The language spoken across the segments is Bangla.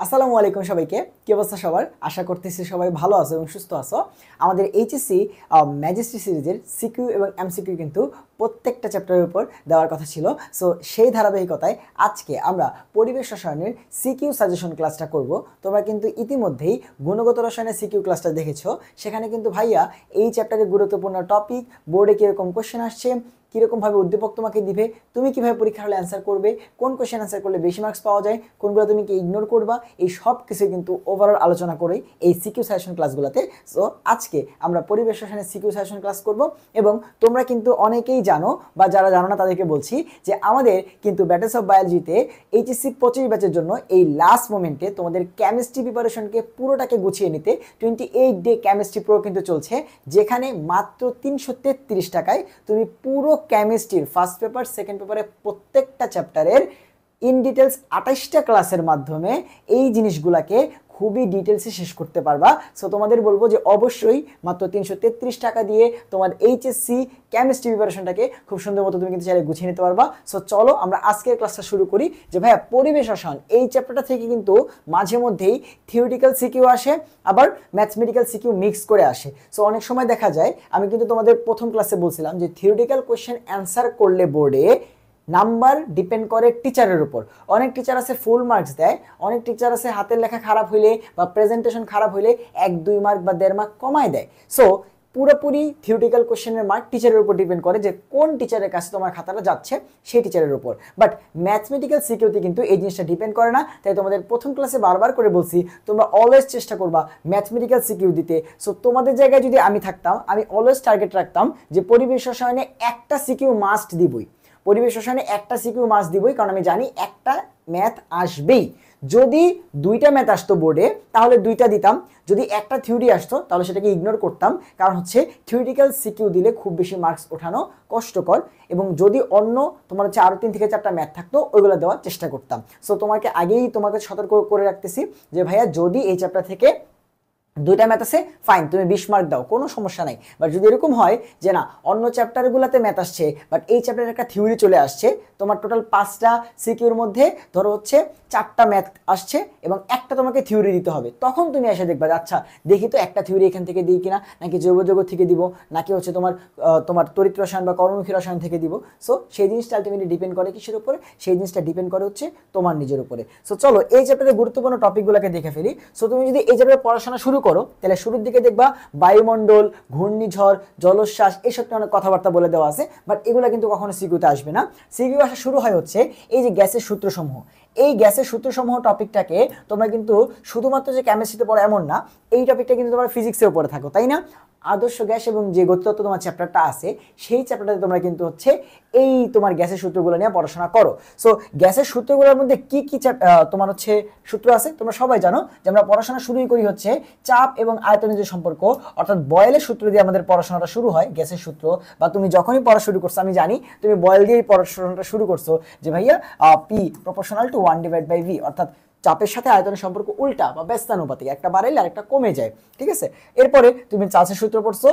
আসসালামু আলাইকুম সবাইকে। কি অবস্থা সবার? আশা করতেছি সবাই ভালো আছো এবং সুস্থ আছো। আমাদের এইচএসসি ম্যাজিস্ট্রি সিরিজের সিকিউ এবং এমসিকিউ কিন্তু প্রত্যেকটা চ্যাপ্টারের উপর দেওয়ার কথা ছিল। সো সেই ধারাবাহিকতায় আজকে আমরা পরিবেশ রসায়নের সিকিউ সাজেশন ক্লাসটা করব। তোমরা কিন্তু ইতিমধ্যেই গুণগত রসায়নের সিকিউ ক্লাসটা দেখেছো। সেখানে কিন্তু ভাইয়া এই চ্যাপ্টারের গুরুত্বপূর্ণ টপিক, বোর্ডে কীরকম কোশ্চেন আসছে, কীরকমভাবে উদ্দীপক তোমাকে দিবে, তুমি কীভাবে পরীক্ষার হলে অ্যান্সার করবে, কোন কোশ্চেন অ্যান্সার করলে বেশি মার্কস পাওয়া যায়, কোনগুলো তুমি কি ইগনোর করবা, এই সব কিছু কিন্তু ওভারঅল আলোচনা করেই এই সিকিউ সাজেশন ক্লাসগুলোতে। সো আজকে আমরা পরিবেশ রসায়নের সিকিউ সাজেশন ক্লাস করব। এবং তোমরা কিন্তু অনেকেই জানো, বা যারা জানো না তাদেরকে বলছি যে আমাদের কিন্তু ব্যাটেলস অফ বায়োলজিতে এইচএসসি 25 ব্যাচের জন্য এই লাস্ট মোমেন্টে তোমাদের কেমিস্ট্রি প্রিপারেশনকে পুরোটাকে গুছিয়ে নিতে 28 ডে কেমিস্ট্রি প্রো কিন্তু চলছে, যেখানে মাত্র 333 টাকায় তুমি পুরো কেমিস্ট্রির ফার্স্ট পেপার, সেকেন্ড পেপারে প্রত্যেকটা চ্যাপ্টারের ইন ডিটেলস 28টা ক্লাসের মাধ্যমে এই জিনিসগুলোকে খুবই ডিটেলসে শেষ করতে পারবা। সো তোমাদের বলবো যে অবশ্যই মাত্র 333 টাকা দিয়ে তোমার এইচএসসি কেমিস্ট্রি প্রিপারেশনটাকে খুব সুন্দর মতো তুমি কিন্তু চাইলে গুছিয়ে নিতে পারবা। সো চলো আমরা আজকের ক্লাসটা শুরু করি। যে ভাইয়া পরিবেশ রসায়ন এই চ্যাপ্টারটা থেকে কিন্তু মাঝে মধ্যেই থিওরিটিক্যাল সিকিউ আসে, আবার ম্যাথমেটিক্যাল সিকিউ মিক্স করে আসে। সো অনেক সময় দেখা যায়, আমি কিন্তু তোমাদের প্রথম ক্লাসে বলছিলাম যে থিওরিটিক্যাল কোয়েশ্চেন অ্যান্সার করলে বোর্ডে নাম্বার ডিপেন্ড করে টিচারের উপর। অনেক টিচার আছে ফুল মার্কস দেয়, অনেক টিচার আছে হাতের লেখা খারাপ হইলে বা প্রেজেন্টেশন খারাপ হইলে 1-2 মার্ক বা 1.5 মার্ক কমায় দেয়। সো পুরোপুরি থিওরিটিক্যাল কোশ্চেনের মার্ক টিচারের উপর ডিপেন্ড করে যে কোন টিচারের কাছে তোমার খাতাটা যাচ্ছে সেই টিচারের উপর। বাট ম্যাথমেটিক্যাল সিকিউরিটি কিন্তু এই জিনিসটা ডিপেন্ড করে না। তাই তোমাদের প্রথম ক্লাসে বারবার করে বলছি, তোমরা অলওয়েজ চেষ্টা করবা ম্যাথমেটিক্যাল সিকিউ দিতে। সো তোমাদের জায়গায় যদি আমি থাকতাম, আমি অলওয়েজ টার্গেট রাখতাম যে পরিবেশ রসায়নে একটা সিকিউ মাস্ট দিবই, পরিবেশ রসায়নে একটা সিকিউ মাস দিবই, কারণ আমি জানি একটা ম্যাথ আসবেই। যদি 2টা ম্যাথ আসতো বোর্ডে তাহলে 2টা দিতাম, যদি একটা থিওরি আসতো তাহলে সেটাকে ইগনোর করতাম, কারণ হচ্ছে থিওরিটিক্যাল সিকিউ দিলে খুব বেশি মার্কস ওঠানো কষ্টকর। এবং যদি অন্য তোমার হচ্ছে আরও 3 থেকে 4টা ম্যাথ থাকতো ওইগুলো দেওয়ার চেষ্টা করতাম। সো তোমাকে সতর্ক করে রাখতেছি যে ভাইয়া যদি এই চ্যাপ্টার থেকে 2টা ম্যাথ আছে, ফাইন, তুমি 20 মার্ক দাও, কোনো সমস্যা নাই। বাট যদি এরকম হয় যে না অন্য চ্যাপ্টারগুলোতে ম্যাথ আসছে বাট এই চ্যাপ্টারের একটা থিওরি চলে আসছে, তোমার টোটাল 5টা সিকিউর মধ্যে ধরো হচ্ছে 4টা ম্যাথ আসছে এবং একটা তোমাকে থিওরি দিতে হবে, তখন তুমি এসে দেখবা আচ্ছা দেখি তো একটা থিওরি এখান থেকে দিই কিনা, নাকি জৈব যৌগ থেকে দিব, নাকি হচ্ছে তোমার তড়িৎ রসায়ন বা কর্মমুখী রসায়ন থেকে দিব। সো সেই জিনিসটা আলটিমেটলি ডিপেন্ড করে কিসের উপরে? সেই জিনিসটা ডিপেন্ড করে হচ্ছে তোমার নিজের উপরে। সো চলো এই চ্যাপ্টারের গুরুত্বপূর্ণ টপিকগুলোকে দেখে ফেলি। সো তুমি যদি এই চ্যাপ্টারে পড়াশোনা শুরু করো তাহলে শুরুর দিকে দেখবা বায়ুমণ্ডল, ঘূর্ণিঝড়, জলোচ্ছ্বাস এইসব অনেক কথাবার্তা বলে দেওয়া আছে, বাট এগুলো কিন্তু কখনো সিকিউতে আসবে না। সিকিউ আসা শুরু হয় হচ্ছে এই যে গ্যাসের সূত্রসমূহ। এই গ্যাসের সূত্রসমূহ টপিকটাকে তোমরা কিন্তু শুধুমাত্র যে কেমিস্ট্রিতে পড়ো এমন না, এই টপিকটা কিন্তু তোমরা ফিজিক্সেও পড়ে থাকো, তাই না? আদর্শ গ্যাস এবং যে গতিতত্ত্ব তোমার চ্যাপ্টারটা আছে সেই চ্যাপ্টারটাতে তোমরা কিন্তু হচ্ছে এই তোমার গ্যাসের সূত্রগুলো নিয়ে পড়াশোনা করো। সো গ্যাসের সূত্রগুলোর মধ্যে কি কি তোমার হচ্ছে সূত্র আছে তোমরা সবাই জানো, যে আমরা পড়াশোনা শুরুই করি হচ্ছে চাপ এবং আয়তনের যে সম্পর্ক, অর্থাৎ বয়েলের সূত্র দিয়ে আমাদের পড়াশোনাটা শুরু হয়, গ্যাসের সূত্র। বা তুমি যখনই পড়া শুরু করছো, আমি জানি তুমি বয়েল দিয়েই পড়াশোনাটা শুরু করছো, যে ভাইয়া পি প্রপোর্শনাল টু 1/v, অর্থাৎ চাপের সাথে আয়তনের সম্পর্ক উল্টা বা ব্যস্তানুপাতিক, একটা বাড়াইলে আর একটা কমে যায়, ঠিক আছে? এরপরে তুমি চার্লসের সূত্র পড়ছো।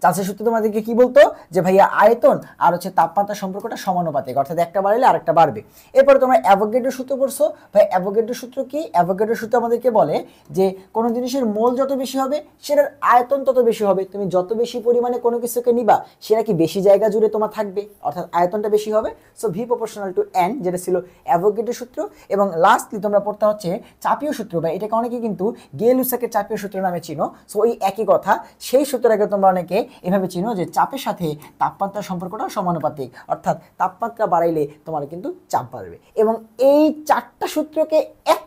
চার্লসের সূত্র তোমাদেরকে কি বলতো, যে ভাইয়া আয়তন আর হচ্ছে তাপমাত্রার সম্পর্কটা সমানুপাতিক, অর্থাৎ একটা বাড়লে আরেকটা বাড়বে। এরপরে তোমরা অ্যাভোগাড্রোর সূত্র পড়ছো। ভাই অ্যাভোগাড্রোর সূত্র কি? অ্যাভোগাড্রোর সূত্র আমাদেরকে বলে যে কোনো জিনিসের মোল যত বেশি হবে সেটার আয়তন তত বেশি হবে। তুমি যত বেশি পরিমাণে কোনো কিছুকে নিবা সেটা কি বেশি জায়গা জুড়ে তোমার থাকবে, অর্থাৎ আয়তনটা বেশি হবে। So V proportional to N, যেটা ছিল অ্যাভোগাড্রোর সূত্র। এবং লাস্টলি তোমরা পড়তে হচ্ছে চাপীয় সূত্র, বা এটাকে অনেকে কিন্তু গিয়ে-লুসাকের চাপীয় সূত্র নামে চিনো। সো ওই একই কথা, সেই সূত্রটাকে তোমরা অনেকে এভাবে চিনো যে চাপের সাথে তাপমাত্রার সম্পর্কটা সমানুপাতিক, অর্থাৎ তাপমাত্রা বাড়াইলে তোমার কিন্তু চাপ বাড়বে। এবং এই 4টা সূত্রকে এক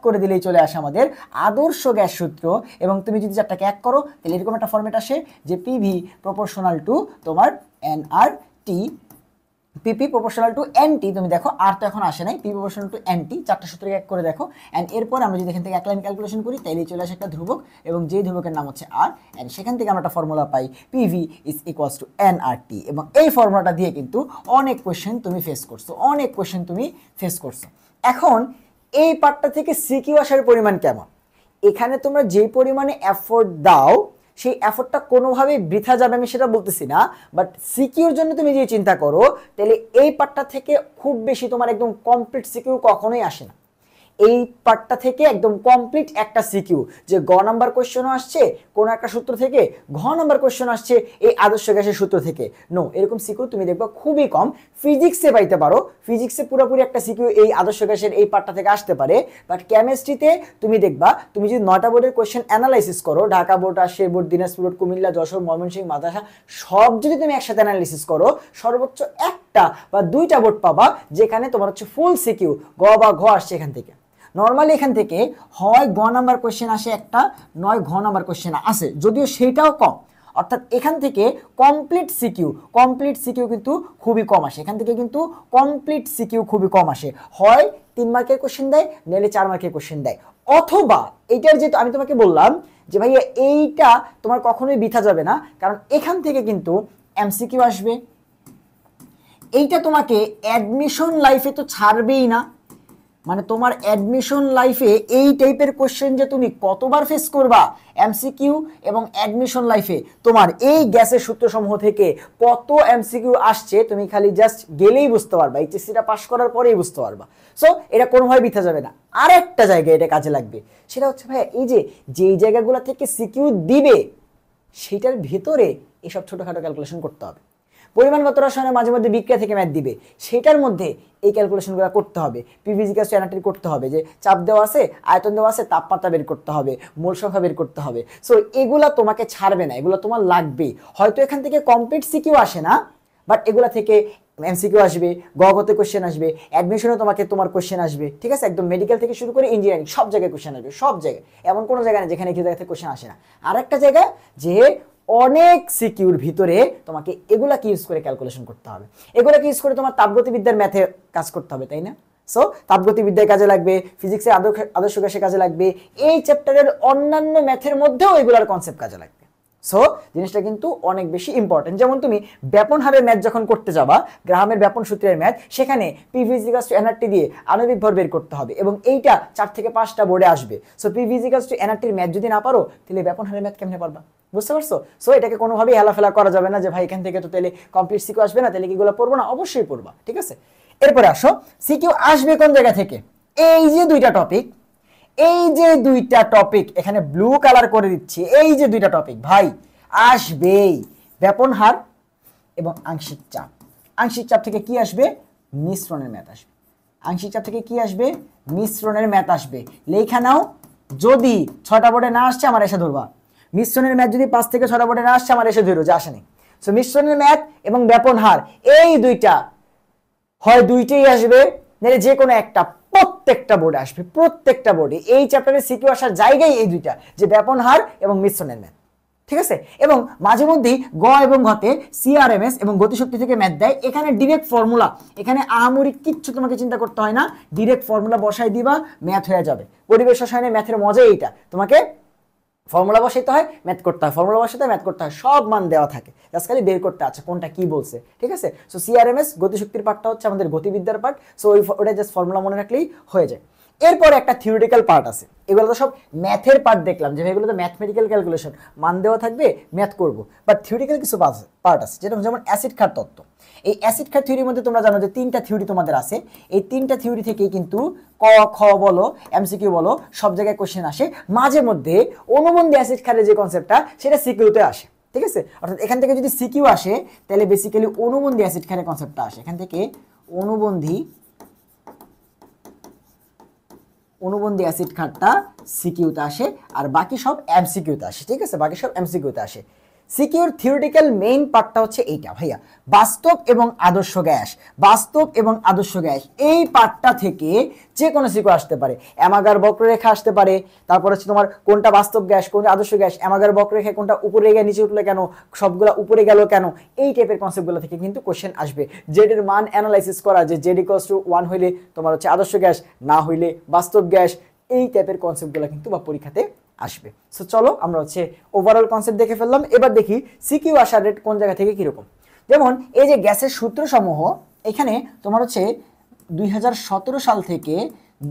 করে দিলেই চলে আসে আমাদের আদর্শ গ্যাস সূত্র। এবং তুমি যদি 4টাকে এক করো তাহলে এরকম একটা ফরম্যাট আসে যে পিভি প্রপোর্শনাল টু তোমার nRT, PP proportional to N T. তুমি দেখো আর তো এখন আসে নাই, পি প্রপোর্শনাল টু এনটি, 4টা সূত্রকে এক করে দেখো। অ্যান্ড এরপর আমরা যদি এখান থেকে এক লাইন ক্যালকুলেশন করি তাইলে চলে আসে একটা ধ্রুবক, এবং যেই ধ্রুবকের নাম হচ্ছে আর। অ্যান্ড সেখান থেকে আমরা একটা formula pi, PV is equals to nRT. এবং এই ফর্মুলাটা দিয়ে কিন্তু অনেক কোয়েশ্চেন তুমি ফেস করছো। এখন এই পার্টটা থেকে সিকিউ আসার পরিমাণ কেমন? এখানে তোমরা যেই পরিমাণে এফোর্ট দাও সেই এফোর্টটা কোনোভাবেই বৃথা যাবে আমি সেটা বলতেছি না, বাট সিকিউর জন্য তুমি যদি চিন্তা করো তাহলে এই পার্টটা থেকে খুব বেশি তোমার একদম কমপ্লিট সিকিউ কখনোই আসে না। এই পার্টটা থেকে একদম কমপ্লিট একটা সিকিউ, যে গ নাম্বার কোয়েশ্চেনও আসছে কোন একটা সূত্র থেকে, ঘ নাম্বার কোয়েশ্চেন আসছে এই আদর্শ গ্যাসের সূত্র থেকে, নো, এরকম সিকিউ তুমি দেখবা খুবই কম। ফিজিক্সে পাইতে পারো, ফিজিক্সে পুরোপুরি একটা সিকিউ এই আদর্শ গ্যাসের এই পার্টটা থেকে আসতে পারে, বাট কেমিস্ট্রিতে তুমি দেখবা তুমি যদি 9টা বোর্ডের কোয়েশ্চেন অ্যানালাইসিস করো, Dhaka board, Rajshahi board, Dinajpur board, Comilla, Jessore, Mymensingh, মাদ্রাসা, সব যদি তুমি একসাথে অ্যানালাইসিস করো, সর্বোচ্চ একটা বা দুইটা বোর্ড পাবা যেখানে তোমার হচ্ছে ফুল সিকিউ গ বা ঘ আসছে এখান থেকে। নর্মালি এখান থেকে হয় গ নাম্বার কোয়েশ্চেন আসে একটা, নয় ঘ নাম্বার কোয়েশ্চেন আসে, যদিও সেইটাও কম। অর্থাৎ এখান থেকে কমপ্লিট সিকিউ কিন্তু খুবই কম আসে, এখান থেকে কিন্তু কমপ্লিট সিকিউ খুবই কম আসে। হয় 3 মার্কের কোয়েশ্চেন দেয়, নাহলে 4 মার্কের কোয়েশ্চেন দেয়। অথবা এইটার যেহেতু আমি তোমাকে বললাম যে ভাইয়া এইটা তোমার কখনোই বৃথা যাবে না, কারণ এখান থেকে কিন্তু এমসিকিউ আসবে। এইটা তোমাকে অ্যাডমিশন লাইফে তো ছাড়বেই না, মানে তোমার অ্যাডমিশন লাইফে এই টাইপের কোশ্চেন যে তুমি কতবার ফেস করবা, এমসিকিউ এবং অ্যাডমিশন লাইফে তোমার এই গ্যাসের সূত্রসমূহ থেকে কত এমসিকিউ আসছে তুমি খালি জাস্ট গেলেই বুঝতে পারবা, এইচএসসিটা পাস করার পরেই বুঝতে পারবা। সো এটা কোনোভাবে বিথা যাবে না। আর একটা জায়গায় এটা কাজে লাগবে, সেটা হচ্ছে ভাইয়া এই যে যেই জায়গাগুলো থেকে সিকিউ দিবে সেটার ভেতরে এসব ছোটোখাটো ক্যালকুলেশন করতে হবে। পরিমাণগত রসায়নে মাঝে মধ্যে বিক্রিয়া থেকে ম্যাথ দিবে, সেটার মধ্যে এই ক্যালকুলেশনগুলো করতে হবে। পিভিজিক্যাস এনার্জি করতে হবে, যে চাপ দেওয়া আছে, আয়তন দেওয়া আছে, তাপমাত্রা বের করতে হবে, মোল সংখ্যা বের করতে হবে। সো এগুলা তোমাকে ছাড়বে না, এগুলো তোমার লাগবেই। হয়তো এখান থেকে কমপ্লিট সিকিউ আসে না, বাট এগুলা থেকে এমসিকিউ আসবে, গগতে কোশ্চেন আসবে, অ্যাডমিশনে তোমার কোশ্চেন আসবে, ঠিক আছে? একদম মেডিকেল থেকে শুরু করে ইঞ্জিনিয়ারিং সব জায়গায় কোশ্চেন আসবে, সব জায়গায়। এমন কোনো জায়গা নেই যেখানে কি জায়গা থেকে কোশ্চেন আসে না। আর একটা জায়গা যে অনেক সিকিউর ভিতরে তোমাকে এগুলাকে ইউজ করে ক্যালকুলেশন করতে হবে, এগুলাকে ইউজ করে তোমার তাপগতিবিদ্যার ম্যাথে কাজ করতে হবে, তাই না? সো তাপগতিবিদ্যায় কাজে লাগবে, ফিজিক্সের আদর্শ গ্যাসে কাজে লাগবে, এই চ্যাপ্টারের অন্যান্য ম্যাথের মধ্যেও এগুলার কনসেপ্ট কাজে লাগবে। সো জিনিসটা কিন্তু অনেক বেশি ইম্পর্টেন্ট। যেমন তুমি ব্যাপন হারের ম্যাথ যখন করতে যাবা, গ্রাহামের ব্যাপন সূত্রের ম্যাথ, সেখানে পিভি ইকুয়ালস টু এনআরটি দিয়ে আণবিক ভর বের করতে হবে, এবং এইটা 4 থেকে 5টা বোর্ডে আসবে। সো পিভি ইকুয়ালস টু এনআরটির ম্যাথ যদি না পারো, তাহলে ব্যাপন হারের ম্যাথ কেমনে পারবা? বুঝতে পারছো? সো এটাকে কোনোভাবেই হেলাফেলা করা যাবে না যে ভাই এখান থেকে তো তাহলে কমপ্লিট সিকিউ আসবে না, তাহলে কি এগুলো পড়বো না? অবশ্যই পড়বা, ঠিক আছে? এরপরে আসো, সিকিউ আসবে কোন জায়গা থেকে? এই যে দুইটা টপিক এখানে ব্লু কালার করে দিচ্ছি, এই যে দুইটা টপিক ভাই আসবেই, ব্যাপন হার এবং আংশিক চাপ। আংশিক চাপ থেকে কি আসবে? মিশ্রণের ম্যাথ আসবে। আংশিক চাপ থেকে কি আসবে? মিশ্রণের ম্যাথ আসবে। লেখা নাও, যদি 6টা বোর্ডে না আসছে আমার এসে ধরবা। মিশ্রণের ম্যাথ যদি 5 থেকে 6টা বোর্ডে না আসছে আমার এসে ধরো, যে আসেনি। সো মিশ্রণের ম্যাথ এবং ব্যাপন হার, এই দুইটা হয় দুইটাই আসবে, নাহলে যে কোনো একটা, প্রত্যেকটা বোর্ডে আসবে, প্রত্যেকটা বোর্ডে। এই চ্যাপ্টারে সিকিউ আসার জায়গায় এই দুইটা, যে ব্যাপন হার এবং মিশ্রণের ম্যাথ, ঠিক আছে? এবং মাঝে মধ্যেই গ এবং ঘতে সিআরএমএস এবং গতিশক্তি থেকে ম্যাথ দেয়, এখানে ডিরেক্ট ফর্মুলা, এখানে আহামরি কিচ্ছু তোমাকে চিন্তা করতে হয় না, ডিরেক্ট ফর্মুলা বসাই দিবা, ম্যাথ হয়ে যাবে। পরিবেশ রসায়নে ম্যাথের মজা এইটা, তোমাকে ফর্মুলা বসাইতে হয়, ম্যাথ করতে হয়, ফর্মুলা বসাইতে হয়, ম্যাথ করতে হয়, সব মান দেওয়া থাকে, জাস্ট খালি বের করতে আছে কোনটা কি বলছে, ঠিক আছে? সো সিআরএমএস গতিশক্তির পার্টটা হচ্ছে আমাদের গতিবিদ্যার পার্ট, সো ওটা জাস্ট ফর্মুলা মনে রাখলেই হয়ে যায়। এরপর একটা থিওরিটিক্যাল পার্ট আছে, এগুলো তো সব ম্যাথের পার্ট দেখলাম, যে এগুলো তো ম্যাথমেটিক্যাল ক্যালকুলেশন, মান দেওয়া থাকবে, ম্যাথ করব, বাট থিওরিটিক্যাল কিছু পার্ট আছে, যেমন অ্যাসিড ক্ষার তত্ত্ব। এই অ্যাসিড ক্ষার থিওরির মধ্যে তোমরা জানো যে 3টা থিওরি তোমাদের আছে, এই 3টা থিওরি থেকেই কিন্তু ক খ বলো, এমসিকিউ বলো, সব জায়গায় কোশ্চেন আসে। মাঝে মধ্যে অনুবন্ধী অ্যাসিড ক্ষারের যে কনসেপ্টটা, সেটা সিকিউতে আসে, ঠিক আছে? অর্থাৎ এখান থেকে যদি সিকিউ আসে, তাহলে বেসিক্যালি অনুবন্ধী অ্যাসিড ক্ষারের কনসেপ্টটা আসে, এখান থেকে অনুবন্ধী অ্যাসিড ক্ষারটা সিকিউতে আসে, আর বাকি সব এমসিকিউতে আসে, ঠিক আছে? বাকি সব এমসিকিউতে আসে। সিকিউর থিওরিটিক্যাল মেইন পার্টটা হচ্ছে এইটা ভাইয়া, বাস্তব এবং আদর্শ গ্যাস। বাস্তব এবং আদর্শ গ্যাস, এই পার্টটা থেকে যে কোনো সিকিউ আসতে পারে। অ্যামাগার বক্ররেখা আসতে পারে, তারপর হচ্ছে তোমার কোনটা বাস্তব গ্যাস, কোনটা আদর্শ গ্যাস, অ্যামাগার বক্ররেখা কোনটা উপরে গিয়ে নিচে উঠলো কেন, সবগুলা উপরে গেল কেন, এই টাইপের কনসেপ্টগুলো থেকে কিন্তু কোশ্চেন আসবে। জেড এর মান অ্যানালাইসিস করা, যে জেড ইকুয়ালস টু 1 হইলে তোমার হচ্ছে আদর্শ গ্যাস, না হইলে বাস্তব গ্যাস, এই টাইপের কনসেপ্টগুলো কিন্তু বা পরীক্ষাতে আসবে। সো চলো আমরা হচ্ছে ওভারঅল কনসেপ্ট দেখে ফেললাম, এবার দেখি সিকিউ আসার রেট কোন জায়গা থেকে কিরকম। যেমন এই যে গ্যাসের সূত্র সমূহ, এখানে তোমার হচ্ছে 2017 সাল থেকে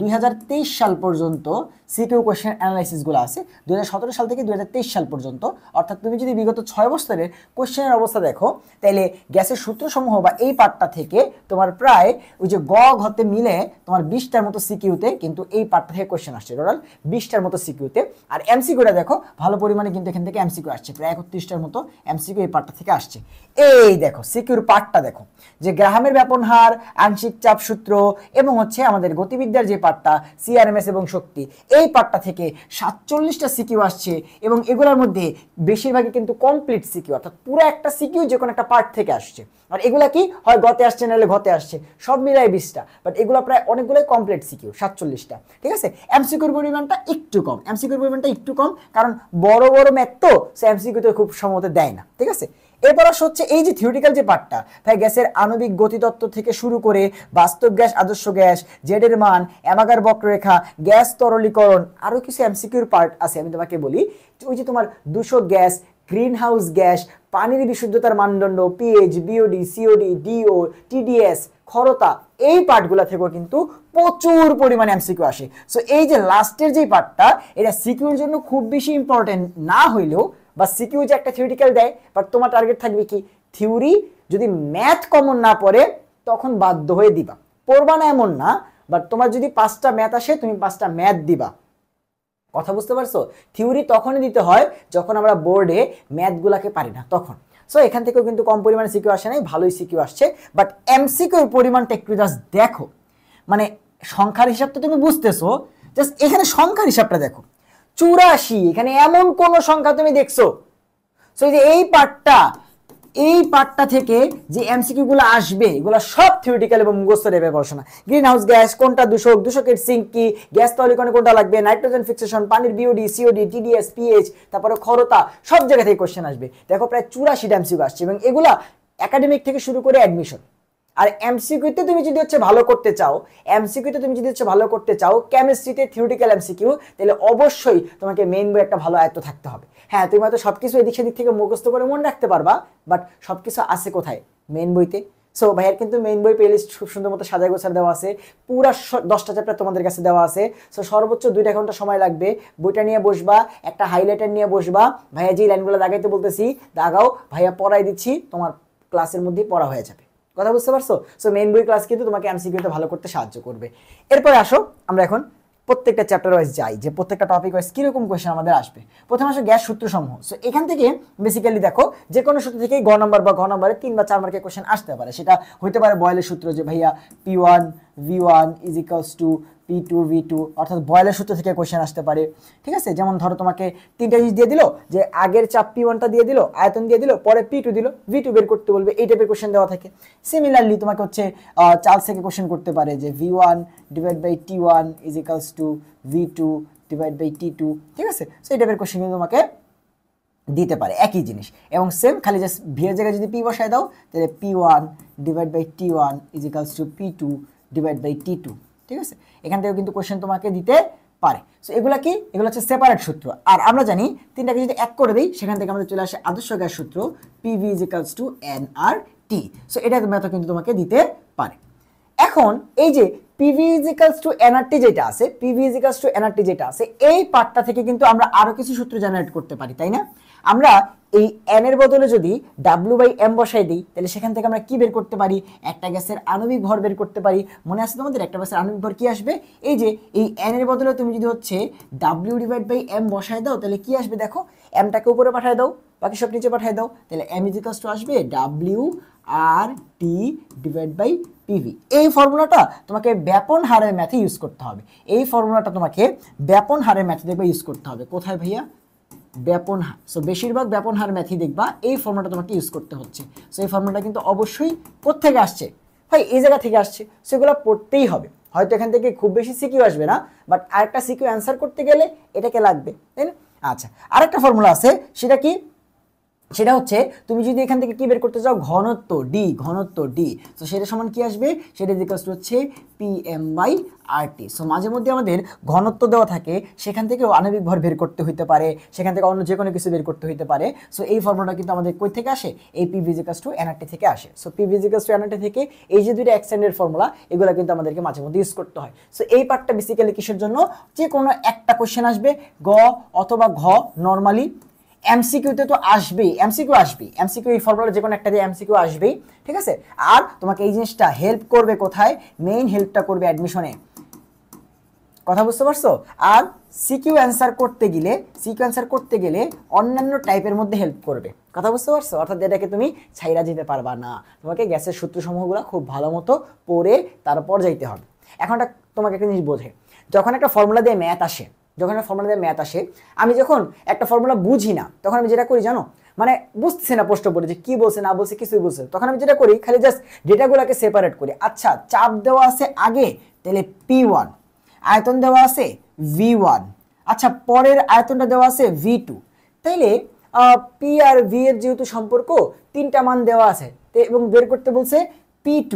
2023 সাল পর্যন্ত সিকিউ কোশ্চেন অ্যানালাইসিসগুলো আছে, 2017 সাল থেকে 2023 সাল পর্যন্ত। অর্থাৎ তুমি যদি বিগত 6 বছরের কোশ্চেনের অবস্থা দেখো, তাহলে গ্যাসের সূত্রসমূহ বা এই পার্টটা থেকে তোমার প্রায় ওই যে গ ঘতে মিলে তোমার 20টার মতো সিকিউতে কিন্তু এই পার্টটা থেকে কোশ্চেন আসছে, টোটাল 20টার মতো সিকিউতে। আর এমসিকিউটা দেখো ভালো পরিমাণে কিন্তু এখান থেকে এমসিকিউ আসছে, প্রায় 31টার মতো এমসিকিউ এই পার্টটা থেকে আসছে। এই দেখো সিকিউর পার্টটা দেখো, যে গ্রাহামের ব্যাপন হার, আংশিক চাপ সূত্র এবং হচ্ছে আমাদের গতিবিদ্যার যে পার্টটা সিআরএমএস এবং শক্তি, এই পার্টটা থেকে 47টা সিকিউ আসছে এবং এগুলোর মধ্যে বেশিরভাগই কিন্তু কমপ্লিট সিকিউ, অর্থাৎ পুরো একটা সিকিউ যে কোনো একটা পার্ট থেকে আসছে। আর এগুলা কি হয় গতে আসছে নাহলে ঘতে আসছে, সব মিলাই 20টা, বাট এগুলো প্রায় অনেকগুলোই কমপ্লিট সিকিউ 47টা। ঠিক আছে, এমসিকিউর পরিমাণটা একটু কম, এমসিকিউর পরিমাণটা একটু কম, কারণ বড় বড় ম্যাথ তো সে এমসিকিউতে খুব সম্ভবত দেয় না। ঠিক আছে, এরপর হচ্ছে এই যে থিওরিটিক্যাল যে পার্টটা, ভাই গ্যাসের আণবিক গতিতত্ত্ব থেকে শুরু করে বাস্তব গ্যাস, আদর্শ গ্যাস, জেড এর মান, অ্যামাগার বক্ররেখা, গ্যাস তরলীকরণ, আরো কিছু এমসিকিউর পার্ট আছে। আমি তোমাকে বলি, ওই যে তোমার দূষক গ্যাস, গ্রিন হাউস গ্যাস, পানির বিশুদ্ধতার মানদণ্ড, pH, BOD, COD, DO, TDS, ক্ষরতা, এই পার্টগুলো থেকেও কিন্তু প্রচুর পরিমাণে এমসিকিউ আসে। সো এই যে লাস্টের যে পার্টটা, এটা সিকিউর জন্য খুব বেশি ইম্পর্টেন্ট না হইলেও, বা সিকিউ যে একটা থিওরিটিক্যাল দেয়, বাট তোমার টার্গেট থাকবে কি থিওরি, যদি ম্যাথ কমন না পড়ে তখন বাধ্য হয়ে দিবা, পড়বা না এমন না, বাট তোমার যদি 5টা ম্যাথ আসে তুমি 5টা ম্যাথ দিবা। কথা বুঝতে পারছো? থিওরি তখনই দিতে হয় যখন আমরা বোর্ডে ম্যাথগুলাকে পারি না, তখন। সো এখান থেকেও কিন্তু কম পরিমাণে সিকিউ আসে নাই, ভালোই সিকিউ আসছে, বাট এমসিকিউর পরিমাণটা একটু জাস্ট দেখো, মানে সংখ্যার হিসাবটা তুমি বুঝতেছো, জাস্ট এখানে সংখ্যার হিসাবটা দেখো, 84, এখানে এমন কোন সংখ্যা তুমি দেখছো? সো এই যে এই পার্টটা থেকে যে এমসিকিউ গুলো আসবে, এগুলো সব থিওরিটিক্যাল এবং মুখস্থ লেভেলের পড়াশোনা। গ্রিন হাউস গ্যাস কোনটা দূষক, দূষকের সিঙ্ক কি, গ্যাস তরলীকরণে কোনটা লাগবে, নাইট্রোজেন ফিক্সেশন, পানির বিওডি, সিওডি, টিডিএস, পিএইচ, তারপরে ক্ষরতা, সব জায়গা থেকে কোশ্চেন আসবে। দেখো প্রায় 84টা এমসিকিউ আসছে, এবং এগুলা একাডেমিক থেকে শুরু করে অ্যাডমিশন। আর এমসিকিউতে তুমি যদি ভালো করতে চাও, কেমিস্ট্রিতে থিওরিটিক্যাল এমসিকিউ, তাহলে অবশ্যই তোমাকে মেইন বই একটা ভালো আয়ত্ত থাকতে হবে। হ্যাঁ, তুমি হয়তো সবকিছু এদিক সেদিক থেকে মুখস্থ করে মনে রাখতে পারবা, বাট সবকিছু আছে কোথায়? মেইন বইতে। সো ভাইয়ার কিন্তু মেইন বই প্লেলিস্ট খুব সুন্দর মতো সাজায় গোছার দেওয়া আছে, পুরা 10টা চ্যাপ্টার তোমাদের কাছে দেওয়া আছে। সো সর্বোচ্চ 2 ঘন্টা সময় লাগবে, বইটা নিয়ে বসবা, একটা হাইলাইটার নিয়ে বসবা, ভাইয়া যে লাইনগুলো দাগাইতে বলতেছি দাগাও, ভাইয়া পড়াই দিচ্ছি, তোমার ক্লাসের মধ্যেই পড়া হয়ে যাবে। কথা বুঝতে পারছো? সো মেইন বই ক্লাস কিন্তু তোমাকে এমসিকিউতে ভালো করতে সাহায্য করবে। এরপরে আসো আমরা এখন প্রত্যেকটা চ্যাপ্টার ওয়াইজ যাই, যে প্রত্যেকটা টপিক ওয়াইজ কিরকম কোয়েশ্চেন আমাদের আসবে। প্রথমে আসো গ্যাস সূত্র সমূহ। সো এখান থেকে বেসিক্যালি দেখো যে কোনো সূত্র থেকেই ঘ নম্বরে 3 বা 4 মার্কের কোয়েশ্চেন আসতে পারে। সেটা হইতে পারে বয়েলের সূত্র, যে ভাইয়া P1 V1 = P2 V2, অর্থাৎ বয়েলের সূত্র থেকে কোয়েশ্চেন আসতে পারে। ঠিক আছে, যেমন ধরো তোমাকে 3টা জিনিস দিয়ে দিল, যে আগের চাপ P1টা দিয়ে দিল, আয়তন দিয়ে দিল, পরে P2 দিল, V2 বের করতে বলবে, এই টাইপের কোয়েশ্চেন দেওয়া থাকে। সিমিলারলি তোমাকে চার্লস থেকে কোয়েশ্চেন করতে পারে, যে V1/T1 = V2/T2। ঠিক আছে, সো এই টাইপের কোয়েশ্চেন কিন্তু তোমাকে দিতে পারে, একই জিনিস। এবং সেম খালি জাস্ট ভি এর জায়গায় যদি P বসায় দাও, তাহলে P1/T1 = P2/T2। ঠিক আছে, এখান থেকে কিন্তু কোশ্চেন তোমাকে দিতে পারে। সো এগুলো কি? এগুলো হচ্ছে সেপারেট সূত্র। আর আমরা জানি 3টাকে যদি এক করে দিই, সেখান থেকে আমাদের চলে আসে আদর্শ গ্যাস সূত্র, PV = nRT। সো এটা কিন্তু তোমাকে দিতে পারে। এখন এই যে PV = nRT যেটা আছে, এই পার্টটা থেকে কিন্তু আমরা আরো কিছু সূত্র জেনারেট করতে পারি, তাই না? আমরা এই n এর বদলে যদি W/m বসাই দিই, তাহলে সেখান থেকে আমরা কি বের করতে পারি? একটা গ্যাসের আণবিক ভর বের করতে পারি। মনে আছে তোমাদের একটা গ্যাসের আণবিক ভর কি আসবে? এই যে এই n এর বদলে তুমি যদি W/m বসাই দাও, তাহলে কি আসবে দেখো, m টাকে উপরে পাঠিয়ে দাও, বাকি সব নিচে পাঠিয়ে দাও, তাহলে m = আসবে WRT/PV। এই ফর্মুলাটা তোমাকে ব্যাপন হারের ম্যাথে ইউজ করতে হবে। দেখবে ইউজ করতে হবে কোথায় ভাইয়া? ব্যাপন হার। সো বেশিরভাগ ব্যাপন হার ম্যাথই দেখবা এই ফর্মুলাটা তোমাকে ইউজ করতে হচ্ছে। সো এই ফর্মুলাটা কিন্তু অবশ্যই কোত্থেকে আসছে ভাই? এই জায়গা থেকে আসছে। সেগুলো পড়তেই হবে। হয়তো এখান থেকে খুব বেশি সিকিউ আসবে না, বাট আরেকটা সিকিউ অ্যান্সার করতে গেলে এটাকে লাগবে, তাই না? আচ্ছা, আরেকটা ফর্মুলা আছে, সেটা কি? সেটা হচ্ছে তুমি যদি এখান থেকে কি বের করতে চাও ঘনত্ব ডি, তো সেটা সমান কি আসবে, সেটা ইকুয়াল টু হচ্ছে PM/RT। সো মাঝে মধ্যে আমাদের ঘনত্ব দেওয়া থাকে, সেখান থেকে আণবিক ভর বের করতে হইতে পারে, সেখান থেকে অন্য যে কোনো কিছু বের করতে হইতে পারে। সো এই ফর্মুলাটা কিন্তু আমাদের কই থেকে আসে, এই PV = nRT থেকে আসে। সো PV = nRT থেকে এই যে দুইটা এক্সটেন্ডেড ফর্মুলা, এগুলো কিন্তু আমাদেরকে মাঝে মধ্যে ইউজ করতে হয়। সো এই পার্টটা বেসিক্যালি কিসের জন্য, যে কোনো একটা কোশ্চেন আসবে গ অথবা ঘ, নর্মালি এমসিকিউতে তো আসবেই, এমসিকিউ এই ফর্মুলা যে কোনো একটা দিয়ে এমসিকিউ আসবেই, ঠিক আছে। আর তোমাকে এই জিনিসটা হেল্প করবে কোথায়, মেইন হেল্পটা করবে অ্যাডমিশনে, কথা বুঝতে পারছো। আর সিকিউ অ্যান্সার করতে গেলে অন্যান্য টাইপের মধ্যে হেল্প করবে, কথা বুঝতে পারছো। অর্থাৎ এটাকে তুমি ছাইরা যেতে পারবা না, তোমাকে গ্যাসের সূত্রসমূহগুলো খুব ভালো মতো পড়ে তারপর যাইতে হবে। এখন তোমাকে একটা জিনিস বোঝে, যখন একটা ফর্মুলা দিয়ে ম্যাথ আসে, আমি যখন একটা ফর্মুলা বুঝি না, তখন আমি যেটা করি জানো, মানে বুঝতেছি না প্রশ্ন পড়ে যে কি বলছে না বলছে কিছুই বুঝছে, তখন আমি যেটা করি খালি জাস্ট ডেটাগুলোকে সেপারেট করি। আচ্ছা, চাপ দেওয়া আছে আগে, তাহলে P1, আয়তন দেওয়া আছে V1, আচ্ছা পরের আয়তনটা দেওয়া আছে V2, তাইলে P আর V এর যেহেতু সম্পর্ক, তিনটা মান দেওয়া আছে এবং বের করতে বলছে P2,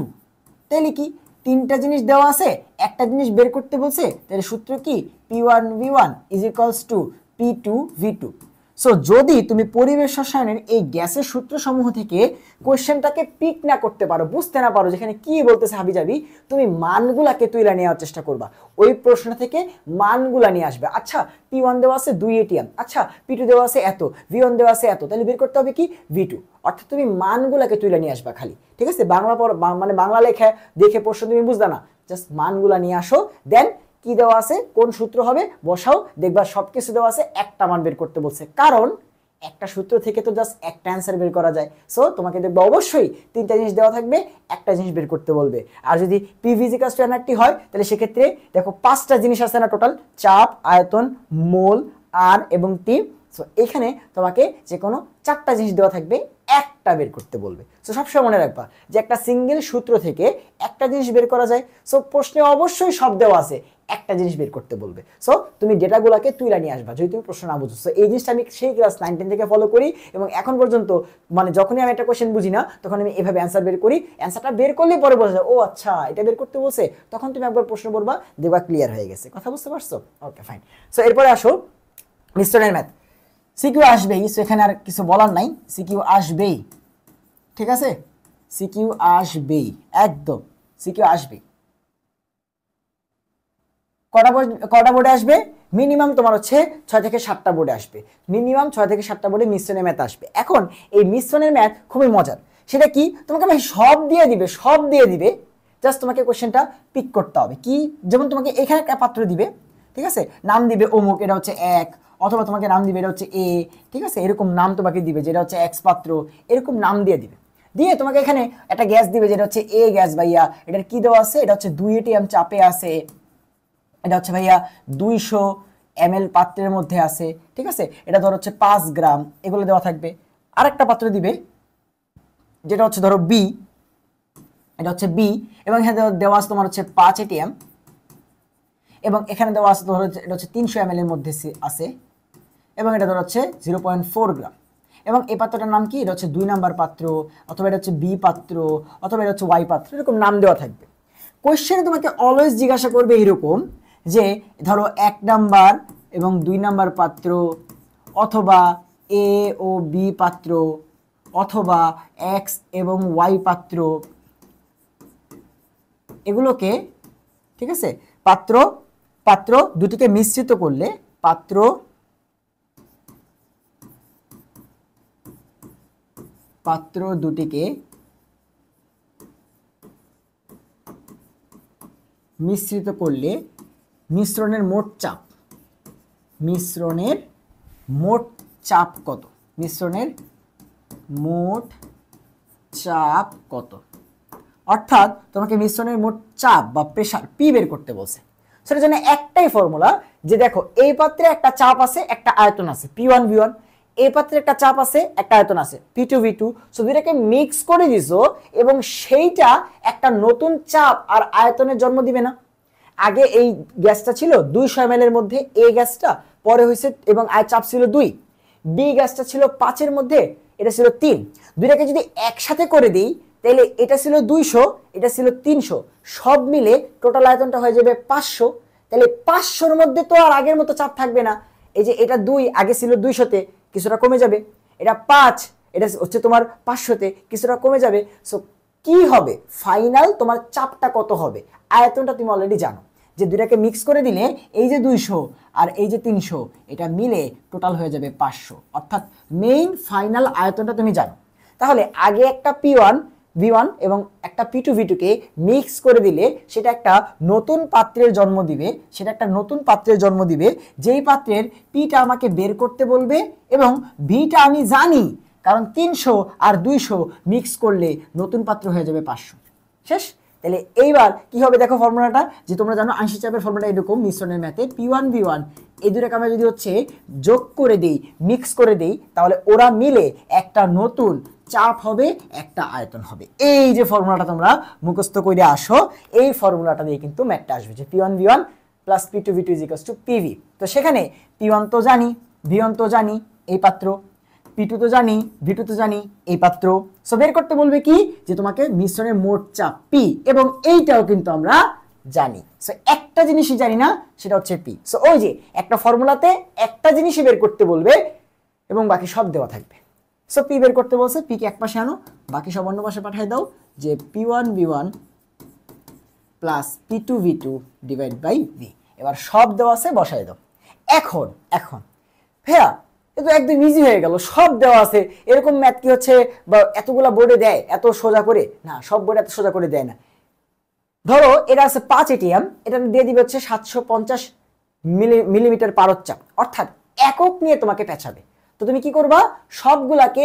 তাইলে কি তিনটা জিনিস দেওয়া আছে, একটা জিনিস বের করতে বলছে, তাহলে সূত্র কি P1V1 = P2V2। সো যদি তুমি পরিবেশ রসায়নের এই গ্যাসের সূত্রসমূহ থেকে কোশ্চেনটাকে পিক না করতে পারো, বুঝতে না পারো যেখানে কি বলতেছে হাবিজাবি, তুমি মানগুলাকে তুইলা নেওয়ার চেষ্টা করবা, ওই প্রশ্ন থেকে মানগুলা নিয়ে আসবে। আচ্ছা P1 দেওয়া আছে 2 ATM, আচ্ছা P2 দেওয়া আছে এত, V1 দেওয়া আছে এত, তাহলে বের করতে হবে কি V2। অর্থাৎ তুমি মানগুলাকে তুইলা নিয়ে আসবা খালি, ঠিক আছে। বাংলা লেখা দেখে প্রশ্ন তুমি বুঝবা না, জাস্ট মানগুলা নিয়ে আসো, দেন কি দেওয়া আছে কোন সূত্র হবে বসাও, দেখবা সবকিছু দেওয়া আছে, একটা মান বের করতে বলছে, কারণ একটা সূত্র থেকে তো জাস্ট একটা অ্যান্সার বের করা যায়। সো তোমাকে দেখবা অবশ্যই তিনটা জিনিস দেওয়া থাকবে, একটা জিনিস বের করতে বলবে। আর যদি PV = nRT হয়, তাহলে সেক্ষেত্রে দেখো 5টা জিনিস আছে না টোটাল, চাপ, আয়তন, মোল, আর এবং টি। সো এখানে তোমাকে যে কোনো 4টা জিনিস দেওয়া থাকবে, একটা বের করতে বলবে। সো সবসময় মনে রাখবা যে একটা সিঙ্গেল সূত্র থেকে একটা জিনিস বের করা যায়। সো প্রশ্নে অবশ্যই সব দেওয়া আছে, একটা জিনিস বের করতে বলবে। সো তুমি ডেটাগুলোকে তুইলা নিয়ে আসবা যদি তুমি প্রশ্ন না বুঝো। সো এই জিনিসটা আমি সেই ক্লাস 9-10 থেকে ফলো করি এবং এখন পর্যন্ত মানে যখনই আমি একটা কোশ্চেন বুঝি না, তখন আমি এভাবে অ্যান্সার বের করি। অ্যান্সারটা বের করলেই পরে বোঝা যায় ও আচ্ছা এটা বের করতে বলছে, তখন তুমি একবার প্রশ্ন করবা, দেখবা ক্লিয়ার হয়ে গেছে, কথা বুঝতে পারছো। Okay fine. সো এরপরে আসো মিশ্রণের ম্যাথ। সিকিউ আসবেই, সো এখানে আর কিছু বলার নাই, সিকিউ আসবেই, ঠিক আছে, সিকিউ আসবেই, একদম সিকিউ আসবেই। কটা বোর্ডে আসবে, মিনিমাম তোমার হচ্ছে 6 থেকে 7টা বোর্ডে আসবে, মিনিমাম 6 থেকে 7টা বোর্ডে মিশ্রণের ম্যাথ আসবে। এখন এই মিশ্রণের ম্যাথ খুবই মজার, সেটা কি তোমাকে ভাই সব দিয়ে দিবে, জাস্ট তোমাকে কোশ্চেনটা পিক করতে হবে। কি, যেমন তোমাকে এখানে একটা পাত্র দিবে, ঠিক আছে, নাম দিবে অমুক, এটা হচ্ছে 1, অথবা তোমাকে নাম দিবে এটা হচ্ছে A, ঠিক আছে, এরকম নাম তোমাকে দিবে যেটা হচ্ছে X পাত্র, এরকম নাম দিয়ে দিবে, দিয়ে তোমাকে এখানে একটা গ্যাস দিবে যেটা হচ্ছে A গ্যাস ভাইয়া, এটার কি দেওয়া আছে, এটা হচ্ছে 2 ATM চাপে আছে, এটা হচ্ছে ভাইয়া 200 ml পাত্রের মধ্যে আছে, ঠিক আছে, এটা ধরো হচ্ছে 5 গ্রাম, এগুলো দেওয়া থাকবে। আরেকটা পাত্র দিবে যেটা হচ্ছে ধরো B, এটা হচ্ছে B, এবং এখানে দেওয়া আছে তোমার হচ্ছে 5 ATM, এবং এখানে দেওয়া আছে ধরো এটা হচ্ছে 300 ml এর মধ্যে আছে, এবং এটা ধরো হচ্ছে 0.4 গ্রাম, এবং এই পাত্রটার নাম কি, এটা হচ্ছে 2 নাম্বার পাত্র, অথবা এটা হচ্ছে B পাত্র, অথবা এটা হচ্ছে Y পাত্র, এরকম নাম দেওয়া থাকবে। কোশ্চেনে তোমাকে অলওয়েজ জিজ্ঞাসা করবে এরকম যে ধরো 1 নাম্বার এবং 2 নাম্বার পাত্র, অথবা A ও B পাত্র, অথবা X এবং Y পাত্র, এগুলোকে, ঠিক আছে, পাত্র দুটিকে মিশ্রিত করলে, পাত্র দুটিকে মিশ্রিত করলে মিশ্রণের মোট চাপ কত, মিশ্রণের মোট চাপ কত, অর্থাৎ তোমাকে মিশ্রণের মোট চাপ বা প্রেসার P বের করতে বলছে। সেটার জন্য একটাই ফর্মুলা, যে দেখো এই পাত্রে একটা চাপ আছে, একটা আয়তন আছে P1V1, এই পাত্রে একটা চাপ আছে, একটা আয়তন আছে P2V2, সো দুইটাকে মিক্স করে দিছো এবং সেইটা একটা নতুন চাপ আর আয়তনের জন্ম দিবে না। আগে এই গ্যাসটা ছিল 200 ml এর মধ্যে A গ্যাসটা, পরে হয়েছে এবং চাপ ছিল 2, B গ্যাসটা ছিল 5 এর মধ্যে, এটা ছিল 3, দুইটাকে যদি একসাথে করে দিই তাহলে এটা ছিল 200, এটা ছিল 300, সব মিলে টোটাল আয়তনটা হয়ে যাবে 500। তাহলে 500-র মধ্যে তো আর আগের মতো চাপ থাকবে না, এই যে এটা 2 আগে ছিল 200-তে, কিছুটা কমে যাবে, এটা 5 এটা হচ্ছে তোমার 500-তে, কিছুটা কমে যাবে। সো কি হবে ফাইনাল তোমার চাপটা কত হবে, আয়তনটা তুমি অলরেডি জানো যে দুইটাকে মিক্স করে দিলে এই যে 200 আর এই যে 300 এটা মিলে টোটাল হয়ে যাবে 500, অর্থাৎ মেইন ফাইনাল আয়তনটা তুমি জানো। তাহলে আগে একটা P1 V1 এবং একটা P2 V2 কে মিক্স করে দিলে সেটা একটা নতুন পাত্রের জন্ম দিবে, সেটা একটা নতুন পাত্রের জন্ম দিবে, যেই পাত্রের Pটা আমাকে বের করতে বলবে এবং Vটা আমি জানি, কারণ 300 আর 200 মিক্স করলে নতুন পাত্র হয়ে যাবে 500। শেষ। তাহলে এইবার কি হবে দেখো ফর্মুলাটা, যে তোমরা জানো আংশিক চাপের ফর্মুলাটা এরকম মিশ্রণের ম্যাথে P1 V1 এই দুটোকে আমরা যদি হচ্ছে যোগ করে দেই, মিক্স করে দেই, তাহলে ওরা মিলে একটা নতুন চাপ হবে, একটা আয়তন হবে। এই যে ফর্মুলাটা তোমরা মুখস্থ করে আসো, এই ফর্মুলাটা দিয়ে কিন্তু ম্যাথটা আসবে যে P1 V1 plus P2 V2 = PV। তো সেখানে P1 তো জানি, V1 তো জানি এই পাত্র, P2 তো জানি, V2 তো জানি এই পাত্র। সো বের করতে বলবে কি যে তোমাকে মিশ্রণের মোট চাপ P, এবং এইটাও কিন্তু আমরা জানি। সো একটা জিনিসই জানি না, সেটা হচ্ছে P। সো ওই যে একটা ফর্মুলাতে একটা জিনিসই বের করতে বলবে এবং বাকি সব দেওয়া থাকবে। সো P বের করতে বলছে, P কে এক পাশে আনো, বাকি সব অন্য পাশে পাঠিয়ে দাও, যে P1 V1 plus P2 V2 divide by V। এবার সব দেওয়া আছে, বসাই দাও। এখন ভাইয়া এ তো একদম ইজি হয়ে গেল, সব দেওয়া আছে, এরকম ম্যাথ কি হচ্ছে বা এতগুলা বোর্ডে দেয় এত সোজা করে? না, সব বোর্ডে এত সোজা করে দেয় না। ধরো এটা আছে 5 ATM, এটা দিয়ে দিবে হচ্ছে 750 মিলিমিটার পারদ চাপ, অর্থাৎ একক নিয়ে তোমাকে পেঁচাবে। তো তুমি কি করবা, সবগুলাকে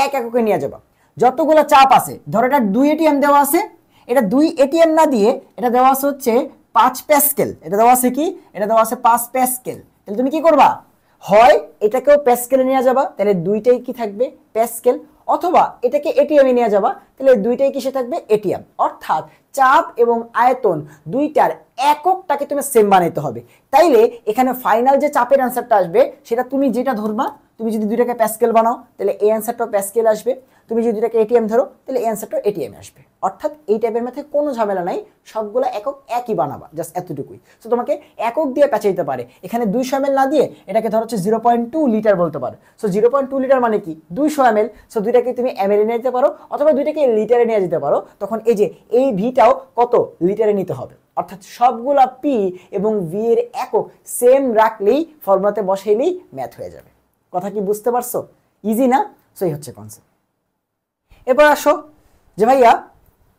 এক এককে নিয়ে যাবা। যতগুলা চাপ আছে, ধরো এটা 2 ATM দেওয়া আছে, এটা 2 ATM না দিয়ে এটা দেওয়া আছে হচ্ছে 5 প্যাসকেল, এটা দেওয়া আছে কি, এটা দেওয়া আছে 5 প্যাসকেল। তাহলে তুমি কি করবা, হয় এটাকেও প্যাসকেলে নিয়ে যাবা, তাহলে দুইটাই কি থাকবে প্যাসকেল, অথবা এটাকে এটিএম এ নিয়ে যাবা, তাহলে দুইটাই কিসে থাকবে এটিএম। অর্থাৎ চাপ এবং আয়তন দুইটার এককটাকে তুমি সেম বানাইতে হবে। তাইলে এখানে ফাইনাল যে চাপের অ্যান্সারটা আসবে সেটা তুমি যেটা ধরবা, তুমি যদি দুইটাকে প্যাসকেল বানাও তাহলে এই অ্যান্সারটাও প্যাসকেল আসবে, তুমি যদি দুইটাকে এটিএম ধরো তাহলে এই অ্যান্সারটাও এটিএম আসবে। অর্থাৎ এই টাইপের ম্যাথে কোনো ঝামেলা নাই, সবগুলো একক একই বানাবা, জাস্ট এতটুকুই। সো তোমাকে একক দিয়ে পেঁচাইতে পারে, এখানে 200 ml না দিয়ে এটাকে ধরো হচ্ছে 0.2 লিটার বলতে পারো। সো 0.2 লিটার মানে কি 200 ml। সো দুইটাকে তুমি ml এ নিয়ে যেতে পারো অথবা দুইটাকে লিটারে নিয়ে যেতে পারো, তখন এই যে এই ভিটাও কত লিটারে নিতে হবে। অর্থাৎ সবগুলা পি এবং ভি এর একক সেম রাখলেই ফর্মুলাতে বসাইলেই ম্যাথ হয়ে যাবে। কথা কি বুঝতে পারছো? ইজি না? সো এই হচ্ছে কনসেপ্ট। এবার আসো যে ভাইয়া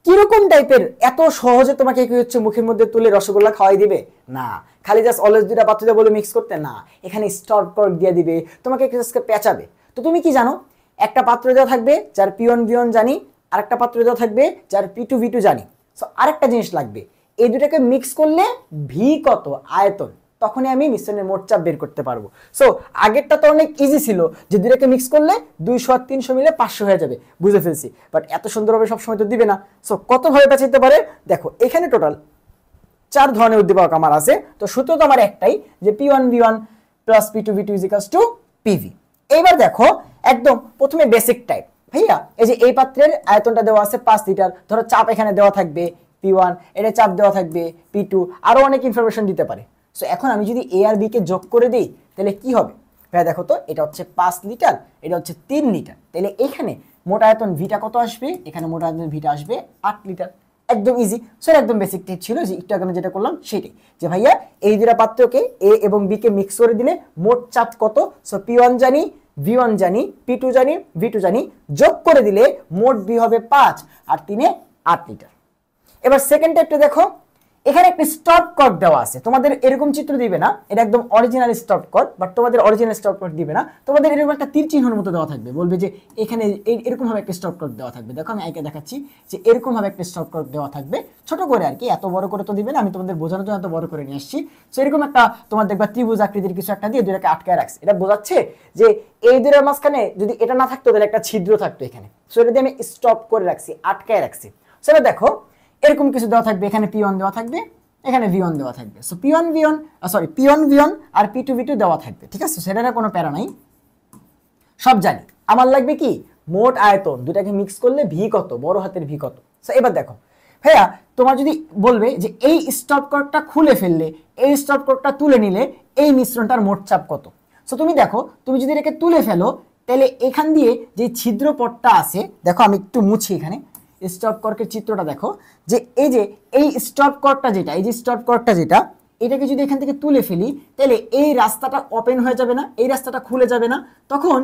কিরকম টাইপের, এত সহজে তোমাকে কি হচ্ছে মুখের মধ্যে তুলে রসগোল্লা খাওয়াই দিবে? না, খালি জাস্ট অলওয়েজ দুইটা পাত্র দিয়ে বলে মিক্স করতে না, এখানে স্টপ কর্ক দিয়ে দিবে, তোমাকে পেঁচাবে। তো তুমি কি জানো, একটা পাত্র দেওয়া থাকবে যার P1 V1 জানি, আর একটা পাত্র দেওয়া থাকবে যার P2 V2 জানি। সো আরেকটা জিনিস লাগবে, এই দুটাকে মিক্স করলে ভি কত আয়তন, তখনই আমি মিশ্রণের মোট চাপ বের করতে পারবো। সো আগেরটা তো অনেক ইজি ছিল যে দুটাকে মিক্স করলে 200 আর 300 মিলে 500 হয়ে যাবে, বুঝে ফেলছি। বাট এত সুন্দরভাবে সবসময় তো দিবে না। সো কতভাবে পেঁচাইতে পারে দেখো, এখানে টোটাল 4 ধরনের উদ্দীপক আমার আছে। তো সূত্র তো আমার একটাই, যে P1 V1 plus P2 V2 PV। এইবার দেখো একদম প্রথমে বেসিক টাইপ, ভাইয়া এই যে এই পাত্রের আয়তনটা দেওয়া আছে 5 লিটার, ধরো চাপ এখানে দেওয়া থাকবে P1, এটা চাপ দেওয়া থাকবে P2, আরো অনেক ইনফরমেশন দিতে পারে। সো এখন আমি যদি এ আর বি কে যোগ করে দিই তাহলে কি হবে ভাইয়া, দেখো তো এটা হচ্ছে 5 লিটার, এটা হচ্ছে 3 লিটার, তাহলে এখানে মোট আয়তন ভিটা কত আসবে, এখানে মোট আয়তন ভিটা আসবে 8 লিটার। একদম ইজি। সো একদম বেসিক টিপ ছিল, যে একটু আগে আমি যেটা করলাম সেটাই, যে ভাইয়া এই দুটা পাত্রকে এ এবং বি কে মিক্স করে দিলে মোট চাপ কত। সো P1 জানি, V1 জানি, P2 জানি, V2 জানি, যোগ করে দিলে মোট বি হবে 5 আর 3 এ 8 লিটার। এবার সেকেন্ড টাইপটা দেখো, এখানে একটা স্টপ কর্ড দেওয়া আছে, তোমাদের এরকম চিত্র দিবে না, এটা একদম অরিজিনাল স্টপ কর্ড, বাট তোমাদের অরিজিনাল স্টপ কর্ড দিবে না, তোমাদের এরকম একটা তীর চিহ্নের মতো দেওয়া থাকবে, বলবে যে এখানে এরকম ভাবে একটা স্টপ কর্ড দেওয়া থাকবে। দেখো আমি একে দেখাচ্ছি যে এরকম ভাবে একটা স্টপ কর্ড দেওয়া থাকবে, ছোট করে আর কি, এত বড় করে তো দিবে না, আমি তোমাদের বোঝানোর জন্য এত বড় করে নিয়ে আসছি। সো এরকম একটা তোমার দেখবা ত্রিভুজ আকৃতির কিছু একটা দিয়ে দুটাকে আটকায় রাখছে, এটা বোঝাচ্ছে যে এই দুটার মাঝখানে যদি এটা না থাকতো তাহলে একটা ছিদ্র থাকতো এখানে। সো এটা দিয়ে আমি স্টপ করে রাখছি, আটকায় রাখছি। সেটা দেখো এরকম কিছু দেওয়া থাকবে, এখানে P1 দেওয়া থাকবে, এখানে V1 দেওয়া থাকবে। সো P1 V1 আর P2 V2 দেওয়া থাকবে, ঠিক আছে, সেটার কোনো প্যারা নাই, সব জানি। আমার লাগবে কি মোট আয়তন, দুটাকে মিক্স করলে ভি কত, বড় হাতের ভি কত। সো এবার দেখো ভাইয়া, তোমার যদি বলবে যে এই স্টপ কর্ডটা খুলে ফেললে, এই স্টপ কর্ডটা তুলে নিলে এই মিশ্রণটার মোট চাপ কত। সো তুমি দেখো, তুমি যদি এটাকে তুলে ফেলো তাহলে এখান দিয়ে যে ছিদ্র পথটা আছে, দেখো আমি একটু মুছি এখানে স্টপ কর্কের চিত্রটা দেখো, যে এই স্টপ কর্ডটা যেটা, এই যে স্টপ কর্ডটা যেটা, এটাকে যদি এখান থেকে তুলে ফেলি তাহলে এই রাস্তাটা ওপেন হয়ে যাবে না, এই রাস্তাটা খুলে যাবে না, তখন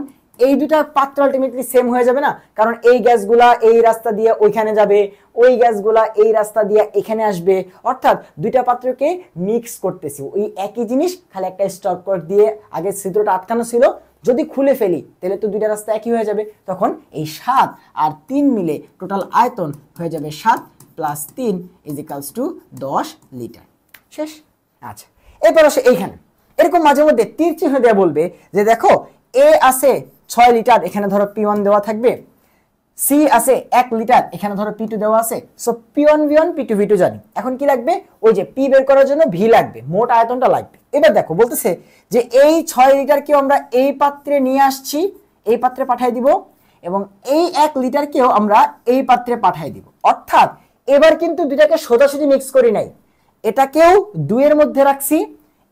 এই দুটা পাত্র আলটিমেটলি সেম হয়ে যাবে না, কারণ এই গ্যাসগুলা এই রাস্তা দিয়ে ওইখানে যাবে, ওই গ্যাসগুলা এই রাস্তা দিয়ে এখানে আসবে, অর্থাৎ দুইটা পাত্রকে মিক্স করতেছি, ওই একই জিনিস, খালি একটা স্টপ কর্ড দিয়ে আগে ছিদ্রটা আটকানো ছিল, যদি খুলে ফেলি তাহলে তো দুইটা রাস্তা একই হয়ে যাবে, তখন এই 7 আর 3 মিলে টোটাল আয়তন হয়ে যাবে 7 + 3 = 10 লিটার। শেষ। আচ্ছা, এরপর আসে এইখানে এরকম মাঝে মধ্যে তীর চিহ্ন দেওয়া বলবে যে দেখো এ আছে 6 লিটার, এখানে ধরো P1 দেওয়া থাকবে, সি আছে 1 লিটার, এখানে ধরো P2 দেওয়া আছে। So P1 V1 P2 V2 জানি, এখন কি লাগবে, ওই যে P বের করার জন্য V লাগবে, মোট আয়তনটা লাগবে। এবার দেখো বলতেছে যে এই 6 লিটারকেও আমরা এই পাত্রে নিয়ে আসছি, এই পাত্রে পাঠিয়ে দিব, এবং এই 1 লিটারকেও আমরা এই পাত্রে পাঠিয়ে দিব, অর্থাৎ এবার কিন্তু দুটাকে সোজাসুজি মিক্স করি নাই, এটাকেও 2 এর মধ্যে রাখছি,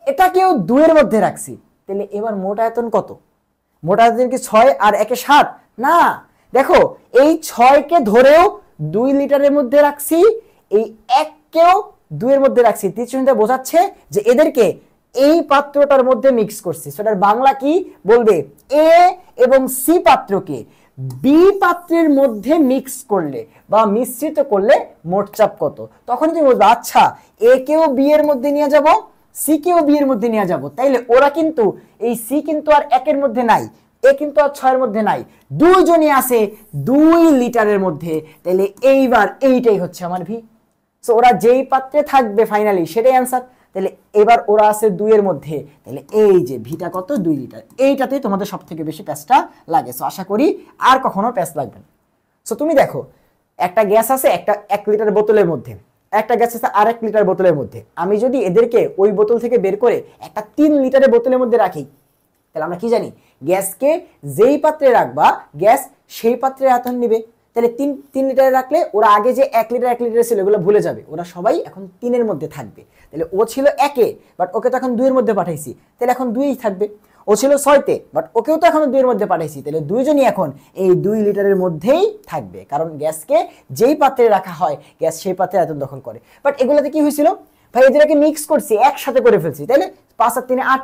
এটাকেও 2 এর মধ্যে রাখছি, তাহলে এবার মোট আয়তন কত? মোট আয়তন কি 6 আর 1 7? না, দেখো এই 6 কে ধরেও 2 লিটারের মধ্যে রাখছি, এই 1 কেও 2 এর মধ্যে রাখছি, তীরচিহ্নটা বোঝাচ্ছে যে এদেরকে এই পাত্রটার মধ্যে মিক্স করছি। সেটার বাংলা কি বলবে, এ এবং সি পাত্রকে বি পাত্রের মধ্যে মিক্স করলে বা মিশ্রিত করলে মোট চাপ কত, তখন তুমি বলবে আচ্ছা এ কেও বি এর মধ্যে নিয়ে যাব, সি কেও বি এর মধ্যে নিয়ে যাব, তাইলে ওরা কিন্তু এই সি কিন্তু আর 1 এর মধ্যে নাই, এ কিন্তু আর 6 এর মধ্যে নাই, দুইজনই আছে 2 লিটারের মধ্যে, তাইলে এইবার এইটাই হচ্ছে আমার ভি। সো ওরা যেই পাত্রে থাকবে ফাইনালি সেটাই অ্যান্সার, তাহলে এবার ওরা আছে 2 এর মধ্যে, তাহলে এই যে ভিটা কত 2 লিটার, এইটাতেই তোমাদের সব থেকে বেশি প্যাচটা লাগে। সো আশা করি আর কখনো প্যাচ লাগবে না। সো তুমি দেখো একটা গ্যাস আছে একটা 1 লিটার বোতলের মধ্যে, একটা গ্যাস আছে আর 1 লিটার বোতলের মধ্যে, আমি যদি এদেরকে ওই বোতল থেকে বের করে একটা 3 লিটারের বোতলের মধ্যে রাখি, তাহলে আমরা কি জানি গ্যাসকে যেই পাত্রে রাখবা গ্যাস সেই পাত্রে আয়তন নিবে, তাহলে 3 লিটারে রাখলে ওরা আগে যে 1 লিটার ছিল এগুলো ভুলে যাবে, ওরা সবাই এখন 3 এর মধ্যে থাকবে, তাহলে ও ছিল 1 এ বাট ওকে তো এখন 2 এর মধ্যে পাঠাইছি, তাহলে এখন 2ই থাকবে, ও ছিল 6 তে বাট ওকেও তো এখন 2 এর মধ্যে পাঠাইছি, তাহলে দুইজনই এখন এই 2 লিটারের মধ্যেই থাকবে, কারণ গ্যাসকে যেই পাত্রে রাখা হয় গ্যাস সেই পাত্রে আয়তন দখল করে। বাট এগুলোতে কি হয়েছিল ভাই, এদেরকে মিক্স করছি, একসাথে করে ফেলছি, তাহলে 5 আর 3 8,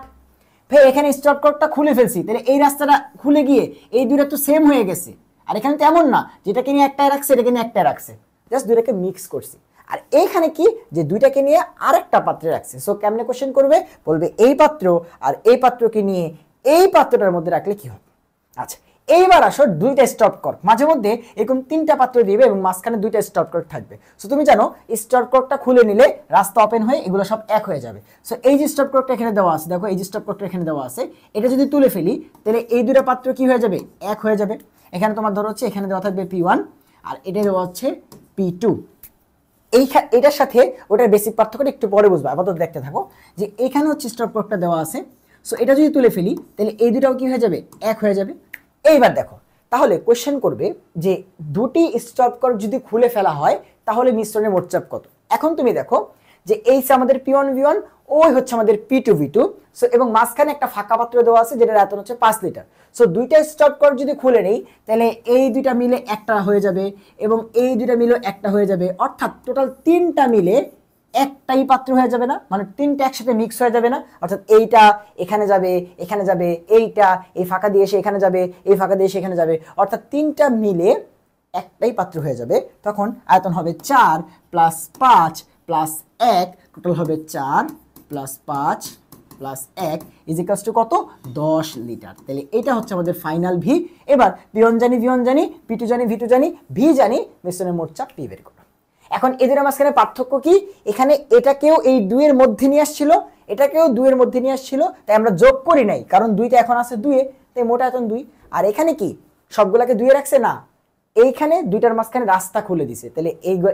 ভাই এখানে স্টপ কর্ডটা খুলে ফেলছি, তাহলে এই রাস্তাটা খুলে গিয়ে এই দুইটা তো সেম হয়ে গেছে, আর এখানে তো এমন না যেটাকে নিয়ে একটাই রাখছে এটাকে নিয়ে একটাই রাখছে, জাস্ট দুইটাকে মিক্স করছি, আর এইখানে কি যে দুইটাকে নিয়ে আরেকটা পাত্রে রাখছে। সো কেমনে কোশ্চেন করবে, বলবে এই পাত্র আর এই পাত্রকে নিয়ে এই পাত্রটার মধ্যে রাখলে কি হবে। আচ্ছা এইবার আসো দুইটা স্টপ কর্ক, মাঝে মধ্যে এরকম 3টা পাত্র দিবে এবং মাঝখানে 2টা স্টপ কর্ক থাকবে। সো তুমি জানো স্টপ কর্কটা খুলে নিলে রাস্তা ওপেন হয়ে এগুলো সব এক হয়ে যাবে। সো এই যে স্টপ কর্কটা এখানে দেওয়া আছে, দেখো এই যে স্টপ কর্কটা এখানে দেওয়া আছে, এটা যদি তুলে ফেলি তাহলে এই দুইটা পাত্র কি হয়ে যাবে, এক হয়ে যাবে। এখানে তোমার ধরো হচ্ছে এখানে দেওয়া থাকবে P1 আর এটা দেওয়া হচ্ছে P2, এটার সাথে ওটার বেসিক পার্থক্যটা একটু পরে বুঝবো, আপাতত দেখতে থাকো যে এখানে হচ্ছে স্টপ কর্কটা দেওয়া আছে। সো এটা যদি তুলে ফেলি তাহলে এই দুটাও কি হয়ে যাবে, এক হয়ে যাবে। এইবার দেখো তাহলে কোশ্চেন করবে যে দুটি স্টপ কর্ক যদি খুলে ফেলা হয় তাহলে মিশ্রণের মোট চাপ কত। এখন তুমি দেখো যে এই আমাদের P1 V1, ওই হচ্ছে আমাদের P2 V2, সো এবং মাঝখানে একটা ফাঁকা পাত্র দেওয়া আছে যেটার আয়তন হচ্ছে 5 লিটার। সো দুইটা স্টপ কর্ক যদি খুলে নেই তাহলে এই দুইটা মিলে একটা হয়ে যাবে এবং এই দুইটা মিলে একটা হয়ে যাবে, অর্থাৎ টোটাল 3টা মিলে একটাই পাত্র হয়ে যাবে না, মানে 3টা একসাথে মিক্স হয়ে যাবে না, অর্থাৎ এইটা এখানে যাবে এখানে যাবে, এইটা এই ফাঁকা দিয়ে এসে এখানে যাবে, এই ফাঁকা দিয়ে এসে এখানে যাবে, অর্থাৎ 3টা মিলে একটাই পাত্র হয়ে যাবে। তখন আয়তন হবে 4 + 5 + 1, টোটাল হবে 4 + 5 + 1 = কত, 10 লিটার। তাহলে এটা হচ্ছে আমাদের ফাইনাল ভি। এবার P1 জানি, V1 জানি, P2 জানি, V2 জানি, ভি জানি, মিশ্রণের মোট চাপ P বের করো। এখন এদের মাঝখানে পার্থক্য কি, এখানে এটাকেও এই 2 এর মধ্যে নিয়ে আসছিল, এটাকেও 2 এর মধ্যে নিয়ে আসছিল, তাই আমরা যোগ করি নাই কারণ 2টা এখন আছে 2 এ, তাই মোট আয়তন 2। আর এখানে কি সবগুলাকে 2 এ রাখছে না, এইখানে 2টার মাঝখানে রাস্তা খুলে দিছে, তাহলে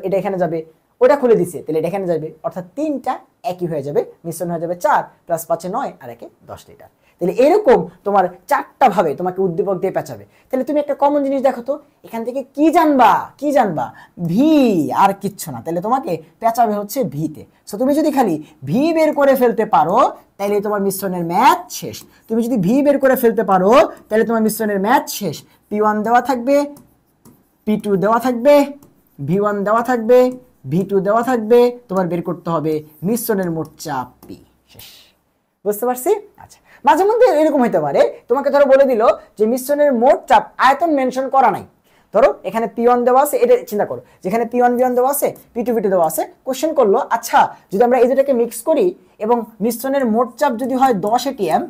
এটা এখানে যাবে, ওটা খুলে দিছে তাহলে এটা এখানে যাবে, অর্থাৎ 3টা একই হয়ে যাবে, মিশ্রণ হয়ে যাবে 4 + 5 9 আর 1 10 লিটার। তাহলে এরকম তোমার 4টা ভাবে তোমাকে উদ্দীপক দিয়ে পেঁচাবে। তাহলে তুমি একটা কমন জিনিস দেখো তো, এখান থেকে কি জানবা ভি, আর কিচ্ছু না। তাহলে তোমাকে পেঁচাবে হচ্ছে ভিতে। সো তুমি যদি খালি ভি বের করে ফেলতে পারো তাহলে তোমার মিশ্রণের ম্যাথ শেষ। তুমি যদি ভি বের করে ফেলতে পারো তাহলে তোমার মিশ্রণের ম্যাথ শেষ। P1 দেওয়া থাকবে, P2 দেওয়া থাকবে, V1 দেওয়া থাকবে, V2 দেওয়া থাকবে, তোমার বের করতে হবে মিশ্রণের মোট চাপ P। শেষ। বুঝতে পারছি? আচ্ছা, মাঝে মধ্যে এরকম হতে পারে তোমাকে ধরো বলে দিল যে মিশ্রণের মোট চাপ আয়তন মেনশন করা নাই। ধরো এখানে P1 দেওয়া আছে, এটা চিন্তা করো যেখানে P1 V1 দেওয়া আছে, P2 V2 দেওয়া আছে। কোশ্চেন করলো আচ্ছা যদি আমরা এই দুটাকে মিক্স করি এবং মিশ্রণের মোট চাপ যদি হয় 10 ATM,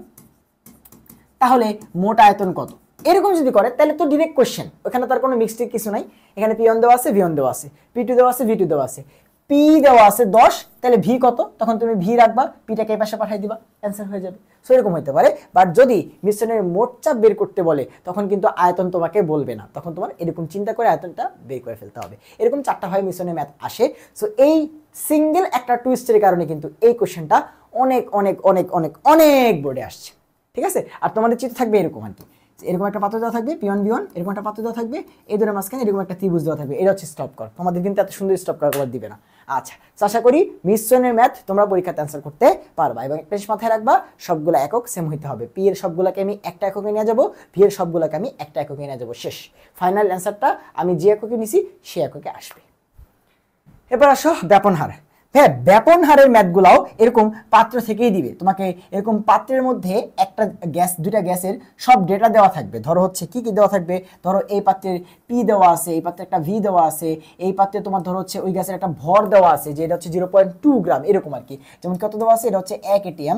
তাহলে মোট আয়তন কত? এরকম যদি করে তাহলে তো ডিরেক্ট কোশ্চেন, ওখানে তার কোনো মিক্সড কিছু নাই। এখানে P1 দেওয়া আছে, V1 দেওয়া আছে, P2 দেওয়া আছে, V2 দেওয়া আছে, P দেওয়া আছে 10, তাহলে V কত? তখন তুমি V রাখবা, Pটাকে এই পাশে পাঠিয়ে দিবা, অ্যান্সার হয়ে যাবে। সো এরকম হতে পারে। বাট যদি মিশ্রণের মোট চাপ বের করতে বলে তখন কিন্তু আয়তন তোমাকে বলবে না, তখন তোমার এরকম চিন্তা করে আয়তনটা বের করে ফেলতে হবে। এরকম 4টা ভাবে মিশ্রণের ম্যাথ আসে। সো এই সিঙ্গেল একটা টুইস্টের কারণে কিন্তু এই কোশ্চেনটা অনেক অনেক অনেক অনেক অনেক বোর্ডে আসছে। ঠিক আছে? আর তোমাদের চিত্র থাকবে এরকম আর কি, এরকম একটা পাত্র দেওয়া থাকবে P1 V1, এরকম একটা পাত্র দেওয়া থাকবে, এই দুটোর মাঝখানে এরকম একটা ত্রিভুজ দেওয়া থাকবে। এটা হচ্ছে স্টপ কর। তোমাদের কিন্তু এত সুন্দর স্টপ কর দিবে না। আচ্ছা, আশা করি মিশ্রণের ম্যাথ তোমরা পরীক্ষাতে অ্যান্সার করতে পারবা। এবং একটা জিনিস মাথায় রাখবা, সবগুলো একক সেম হইতে হবে। P এর সবগুলোকে আমি একটা এককে নিয়ে যাব, V এর সবগুলোকে আমি একটা এককে নিয়ে যাব। শেষ। ফাইনাল অ্যান্সারটা আমি যে এককে নিছি সে এককে আসবে। এবার আসো ব্যাপন হার। হ্যাঁ, ব্যাপন হারের ম্যাথগুলাও এরকম পাত্র থেকেই দিবে তোমাকে। এরকম পাত্রের মধ্যে একটা গ্যাস, দুইটা গ্যাসের সব ডেটা দেওয়া থাকবে। ধরো হচ্ছে কি কি দেওয়া থাকবে, ধরো এই পাত্রের P দেওয়া আছে, এই পাত্রে একটা V দেওয়া আছে, এই পাত্রে তোমার ধরো হচ্ছে ওই গ্যাসের একটা ভর দেওয়া আছে যে এটা হচ্ছে 0.2 গ্রাম, এরকম আর কি। যেমন কত দেওয়া আছে, এটা হচ্ছে 1 ATM।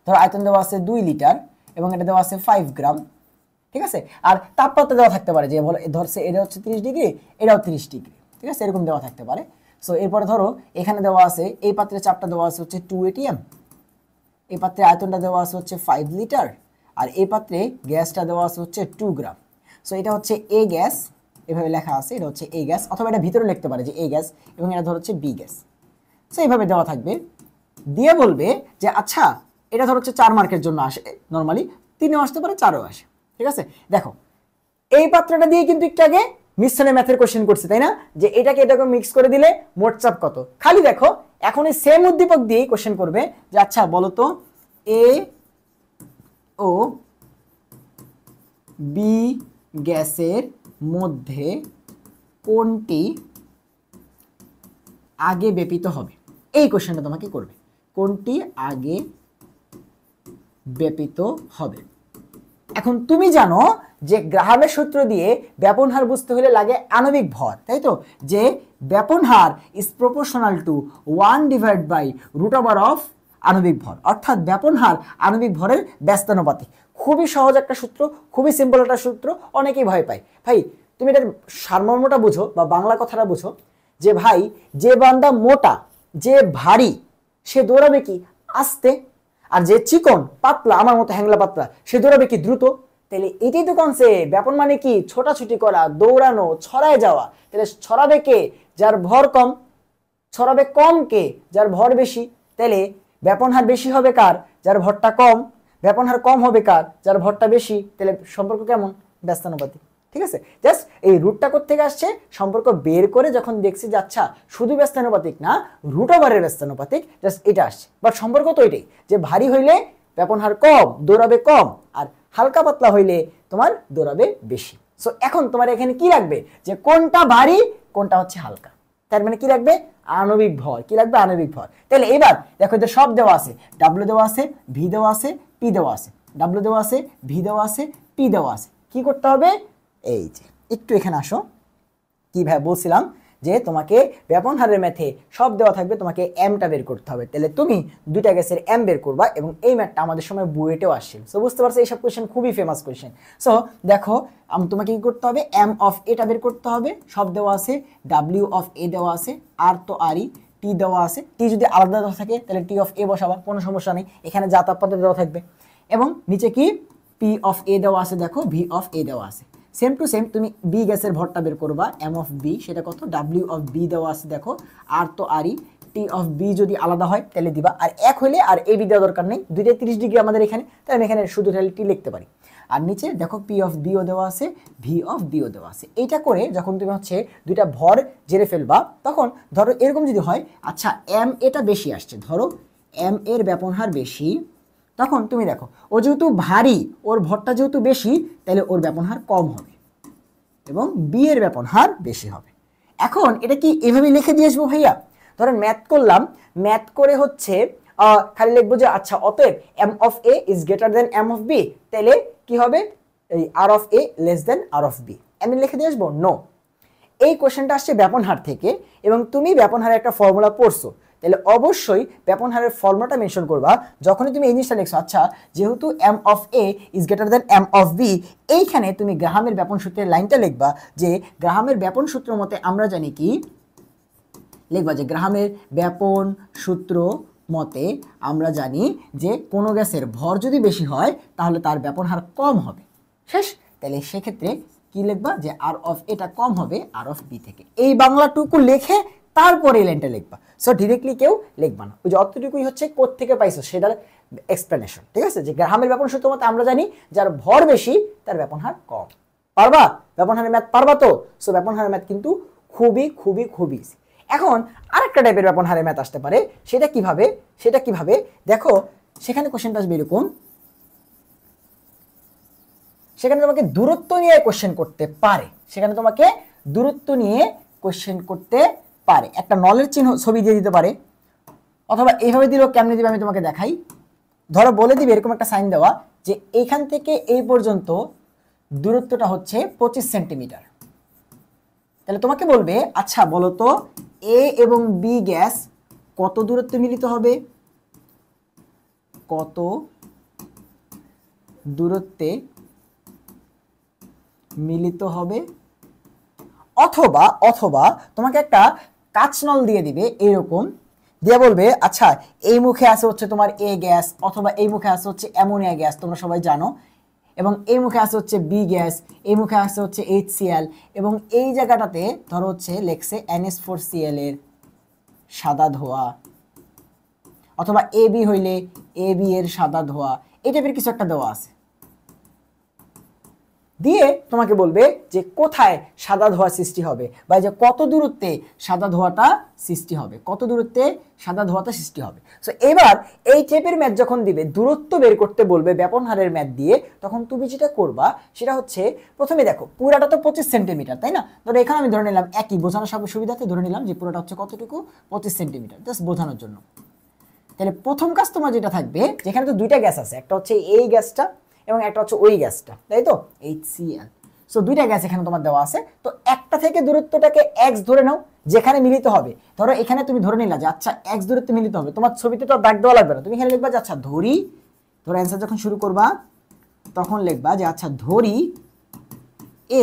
ধরো আয়তন দেওয়া আছে 2 লিটার এবং এটা দেওয়া আছে 5 গ্রাম। ঠিক আছে? আর তাপমাত্রা দেওয়া থাকতে পারে, যে বলো ধরছে এটা হচ্ছে 30 ডিগ্রি, এটাও 30 ডিগ্রি। ঠিক আছে? এরকম দেওয়া থাকতে পারে। সো এরপরে ধরো এখানে দেওয়া আছে এই পাত্রের চাপটা দেওয়া আছে হচ্ছে 2 ATM, এই পাত্রে আয়তনটা দেওয়া আছে হচ্ছে 5 লিটার, আর এই পাত্রে গ্যাসটা দেওয়া আছে হচ্ছে 2 গ্রাম। সো এটা হচ্ছে A গ্যাস, এভাবে লেখা আছে, এটা হচ্ছে A গ্যাস, অথবা এটা ভিতরে লিখতে পারে যে A গ্যাস, এবং এটা ধরো হচ্ছে B গ্যাস। সো এইভাবে দেওয়া থাকবে, দিয়ে বলবে যে আচ্ছা এটা ধরো হচ্ছে 4 মার্কের জন্য আসে, নর্মালি 3ও আসতে পারে, 4ও আসে। ঠিক আছে? দেখো এই পাত্রটা দিয়ে কিন্তু একটু আগে মিশ্রণের ম্যাথের কোশ্চেন করছে, তাই না? যে এটাকে মিক্স করে দিলে মোট চাপ কত। খালি দেখো এখন এই সেম উদ্দীপক দিয়েই কোশ্চেন করবে যে আচ্ছা বলো তো A ও B গ্যাসের মধ্যে কোনটি আগে ব্যাপিত হবে। এই কোশ্চেনটা তোমাকে করবে, কোনটি আগে ব্যাপিত হবে। এখন তুমি জানো যে গ্রাহামের সূত্র দিয়ে ব্যাপন হার বুঝতে হলে লাগে আণবিক ভর, তাই তো? যে ব্যাপন her is proportional to 1/√ওভার of আণবিক ভর, অর্থাৎ ব্যাপন হার আণবিক ভরের ব্যস্তানুপাতিক। খুবই সহজ একটা সূত্র, খুবই সিম্পল একটা সূত্র, অনেকেই ভয় পায়। ভাই তুমি এটার সারমর্মটা বুঝো বা বাংলা কথাটা বুঝো, যে ভাই যে বান্দা মোটা, যে ভারী, সে দৌড়াবে কি আস্তে, আর যে চিকন পাতলা আমার মতো হ্যাংলা পাতলা সে দৌড়াবে কি দ্রুত। তাহলে এটাই তো কনসেপ্ট। ব্যাপন মানে কি? ছোটাছুটি করা, দৌড়ানো, ছড়ায় যাওয়া। তাহলে ছড়াবে কে? যার ভর কম। ছড়াবে কম কে? যার ভর বেশি। তাহলে ব্যাপন হার বেশি হবে কার? যার ভরটা কম। ব্যাপন হার কম হবে কার? যার ভরটা বেশি। তাহলে সম্পর্ক কেমন? ব্যস্তানুপাতিক। ঠিক আছে? জাস্ট এই রুটটা কোত্থেকে আসছে সম্পর্ক বের করে যখন দেখছি যে আচ্ছা শুধু ব্যস্তানুপাতিক না, রুট ওভারের ব্যস্তানুপাতিক, জাস্ট এটা আসছে। বাট সম্পর্ক তো এটাই, যে ভারী হইলে ব্যাপন হার কম, দৌড়াবে কম, আর হালকা পাতলা হইলে তোমার দৌড়াবে বেশি। সো এখন তোমার এখানে কি লাগবে, যে কোনটা ভারী কোনটা হচ্ছে হালকা। তার মানে কি লাগবে? আণবিক ভর। কি লাগবে? আণবিক ভর। তাহলে এবার দেখো এদের সব দেওয়া আছে, W দেওয়া আছে, V দেওয়া আছে, P দেওয়া আছে। W দেওয়া আছে, V দেওয়া আছে, P দেওয়া আছে। কি করতে হবে? এই যে একটু এখানে আসো, কি ভাই বলছিলাম যে তোমাকে ব্যাপন হারের ম্যাথে সব দেওয়া থাকবে, তোমাকে এমটা বের করতে হবে। তাহলে তুমি দুইটা গ্যাসের এম বের করবা, এবং এই ম্যাথটা আমাদের সময় বুয়েটেও আসছিল। সো বুঝতে পারছো এইসব কোয়েশ্চেন খুবই ফেমাস কোয়েশ্চেন। সো দেখো তোমাকে কি করতে হবে? এম অফ এটা বের করতে হবে, সব দেওয়া আছে। ডাব্লিউ অফ এ দেওয়া আছে, আর তো আরই, টি দেওয়া আছে। টি যদি আলাদা দেওয়া থাকে তাহলে টি অফ এ বসাবা, কোনো সমস্যা নেই, এখানে যা তাপমাত্রা দেওয়া থাকবে। এবং নিচে কি পি অফ এ দেওয়া আছে, দেখো ভি অফ এ দেওয়া আছে। সেম টু সেম তুমি বি গ্যাসের ভরটা বের করবা, এম অফ বি সেটা কত, ডাব্লিউ অফ বি দেওয়া আছে দেখো, আর তো আরই, টি অফ বি যদি আলাদা হয় তাহলে দিবা, আর 1 হলে আর এ বি দেওয়া দরকার নেই, 2 30 ডিগ্রি আমাদের এখানে, তাই আমি এখানে শুধু টি লিখতে পারি। আর নিচে দেখো পি অফ বিও দেওয়া আছে, ভি অফ ডিও দেওয়া আছে। এইটা করে যখন তুমি হচ্ছে দুইটা ভর জেরে ফেলবা, তখন ধরো এরকম যদি হয়, আচ্ছা এম এটা বেশি আসছে, ধরো এম এর ব্যাপনহার বেশি, তখন তুমি দেখো ও যেহেতু ভারী, ওর ভরটা যেহেতু বেশি, তাহলে ওর ব্যাপনহার কম হবে এবং বি এর ব্যাপনহার বেশি হবে। এখন এটা কি এভাবে লিখে দিয়ে আসবো ভাইয়া? ধরেন ম্যাথ করলাম, ম্যাথ করে হচ্ছে খালি লিখবো যে আচ্ছা অতএব M of A is greater than M of B, তাহলে কি হবে, এই R of A less than R of B, আমি লিখে দিয়ে আসবো? নো, এই কোশ্চেনটা আসছে ব্যাপনহার থেকে এবং তুমি ব্যাপনহারের একটা ফর্মুলা পড়ছো, তাহলে অবশ্যই ব্যাপনহারের ফর্মুলাটা মেনশন করবা যখনই তুমি এই জিনিসটা লিখছো। আচ্ছা যেহেতু M of A is greater than M of B, এইখানে তুমি গ্রাহামের ব্যাপন সূত্রের লাইনটা লিখবা যে গ্রাহামের ব্যাপন সূত্র মতে আমরা জানি কি, লিখবা যে গ্রাহামের ব্যাপন সূত্র মতে আমরা জানি যে কোনো গ্যাসের ভর যদি বেশি হয় তাহলে তার ব্যাপনহার কম হবে, শেষ। তাহলে সেক্ষেত্রে কি লিখবা যে আর অফ এটা কম হবে আর অফ বি থেকে, এই বাংলাটুকু লিখে তারপরে এই লাইনটা লিখবা। সো ডিরেক্টলি কেউ লিখবা না, ওই যে অতটুকুই হচ্ছে কোত্থেকে পাইছো সেটার এক্সপ্লেনেশন, ঠিক আছে? যে গ্রাহামের ব্যাপন সূত্র মতে আমরা জানি যার ভর বেশি তার ব্যাপনহার কম। পারবা ব্যাপনহারের ম্যাথ? পারবা তো? সো ব্যাপনহারের ম্যাথ কিন্তু খুবই খুবই খুবই। এখন আরেকটা টাইপের ব্যাপনহারের ম্যাথ আসতে পারে, সেটা কিভাবে দেখো, সেখানে কোশ্চেনটা আসবে এরকম, সেখানে তোমাকে দূরত্ব নিয়ে কোশ্চেন করতে পারে, একটা নলের চিহ্ন ছবি দিয়ে দিতে পারে, অথবা এইভাবে দিলেও কেমনে দিবে আমি তোমাকে দেখাই। ধরো বলে দিবে এরকম একটা সাইন দেওয়া যে এইখান থেকে এই পর্যন্ত দূরত্বটা হচ্ছে 25 সেন্টিমিটার, তাহলে তোমাকে বলবে আচ্ছা বলো তো এ এবং বি গ্যাস কত দূরত্বে মিলিত হবে, কত দূরত্বে মিলিত হবে, অথবা তোমাকে একটা কাচনল দিয়ে দিবে এরকম, দিয়ে বলবে আচ্ছা এই মুখে আছে হচ্ছে তোমার এ গ্যাস, অথবা এই মুখে আছে হচ্ছে অ্যামোনিয়া গ্যাস, তোমরা সবাই জানো, এবং এই মুখে আছে হচ্ছে বি গ্যাস, এই মুখে আছে হচ্ছে HCl, এবং এই জায়গাটাতে ধরো হচ্ছে লেখছে NH4Cl এর সাদা ধোঁয়া, অথবা AB হইলে AB এর সাদা ধোঁয়া, এই টাইপের কিছু একটা দেওয়া আছে, দিয়ে তোমাকে বলবে যে কোথায় সাদা ধোঁয়া সৃষ্টি হবে, বা যে কত দূরত্বে সাদা ধোঁয়াটা সৃষ্টি হবে, সো এবার এই টাইপের ম্যাথ যখন দিবে, দূরত্ব বের করতে বলবে ব্যাপনহারের ম্যাথ দিয়ে, তখন তুমি যেটা করবা সেটা হচ্ছে প্রথমে দেখো পুরাটা তো 25 সেন্টিমিটার, তাই না? ধরো এখানে আমি ধরে নিলাম একই বোঝানোর সুবিধাতে ধরে নিলাম যে পুরোটা হচ্ছে কতটুকু, 25 সেন্টিমিটার, জাস্ট বোঝানোর জন্য। তাহলে প্রথম কাজ তোমার যেটা থাকবে, যেখানে তো দুইটা গ্যাস আছে, একটা হচ্ছে এই গ্যাসটা এবং একটা হচ্ছে ওই গ্যাসটা, তাই তো HCl, সো দুইটা গ্যাস এখানে তোমার দেওয়া আছে, তো একটা থেকে দূরত্বটাকে x ধরে নাও যেখানে মিলিত হবে। ধরো এখানে তুমি ধরে নিলা যে আচ্ছা x দূরত্বে মিলিত হবে, তোমার ছবিতে তো দাগ দেওয়া লাগবে না, তুমি এখানে লিখবা যে আচ্ছা ধরি, ধরো অ্যান্সার যখন শুরু করবা তখন লিখবা যে আচ্ছা ধরি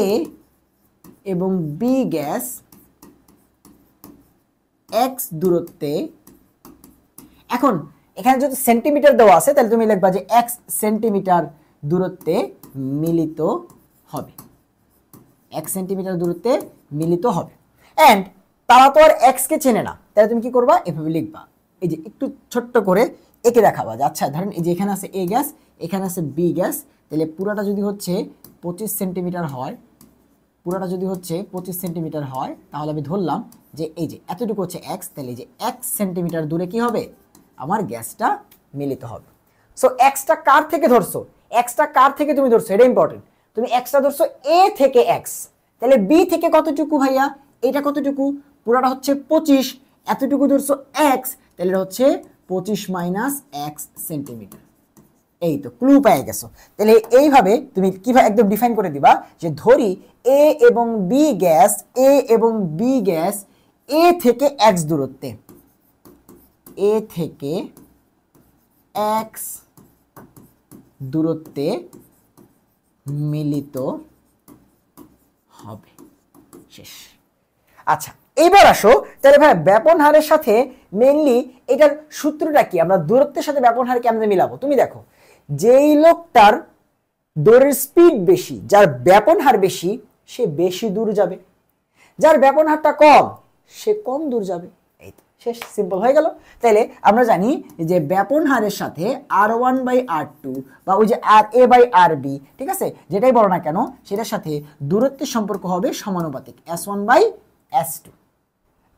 A এবং B গ্যাস x দূরত্বে, এখন এখানে যদি সেন্টিমিটার দেওয়া আছে তাহলে তুমি লিখবা যে x সেন্টিমিটার দূরত্বে মিলিত হবে, x সেন্টিমিটার দূরত্বে মিলিত হবে। এন্ড তারা তো আর x কে চেনে না, তাহলে তুমি কি করবা, এভাবে লিখবা, এই যে একটু ছোট্ট করে একে দেখাবা যে আচ্ছা ধরেন এই যে এখানে আছে A গ্যাস, এখানে আছে B গ্যাস, তাহলে পুরোটা যদি হচ্ছে 25 সেন্টিমিটার হয়, তাহলে আমি ধরলাম যে এই যে এতটুকু হচ্ছে x, তাহলে এই যে x সেন্টিমিটার দূরে কি হবে, আমার গ্যাসটা মিলিত হবে। সো এক্সটা কার থেকে ধরছো, তুমি ধরছো, এটা ইম্পর্টেন্ট, তুমি এক্সটা ধরছো A থেকে x, তাহলে B থেকে কতটুকু ভাইয়া, এটা কতটুকু, পুরাটা হচ্ছে 25, এতটুকু ধরছো x, তাহলে এটা হচ্ছে 25 মাইনাস x সেন্টিমিটার। এই তো ক্লু পেয়ে গেছো। তাহলে এইভাবে তুমি কিভাবে একদম ডিফাইন করে দিবা যে ধরি A এবং B গ্যাস A থেকে x দূরত্বে, A থেকে x দূরত্বে মিলিত হবে, শেষ। আচ্ছা এবার আসো তাহলে ভাই ব্যাপনহারের সাথে মেইনলি এটার সূত্রটা কি, আমরা দূরত্বের সাথে ব্যাপনহার কেমনে মিলাবো। তুমি দেখো যেই লোকটার দৌড়ের স্পিড বেশি, যার ব্যাপনহার বেশি, সে বেশি দূর যাবে, যার ব্যাপনহারটা কম সে কম দূর যাবে, এই তো শেষ, সিম্পল হয়ে গেল। তাইলে আমরা জানি যে ব্যাপন হারের সাথে R1/R2 বা ওই যে RA/RB, ঠিক আছে, যেটাই বলো না কেন সেটার সাথে দূরত্বের সম্পর্ক হবে সমানুপাতিক S1/S2।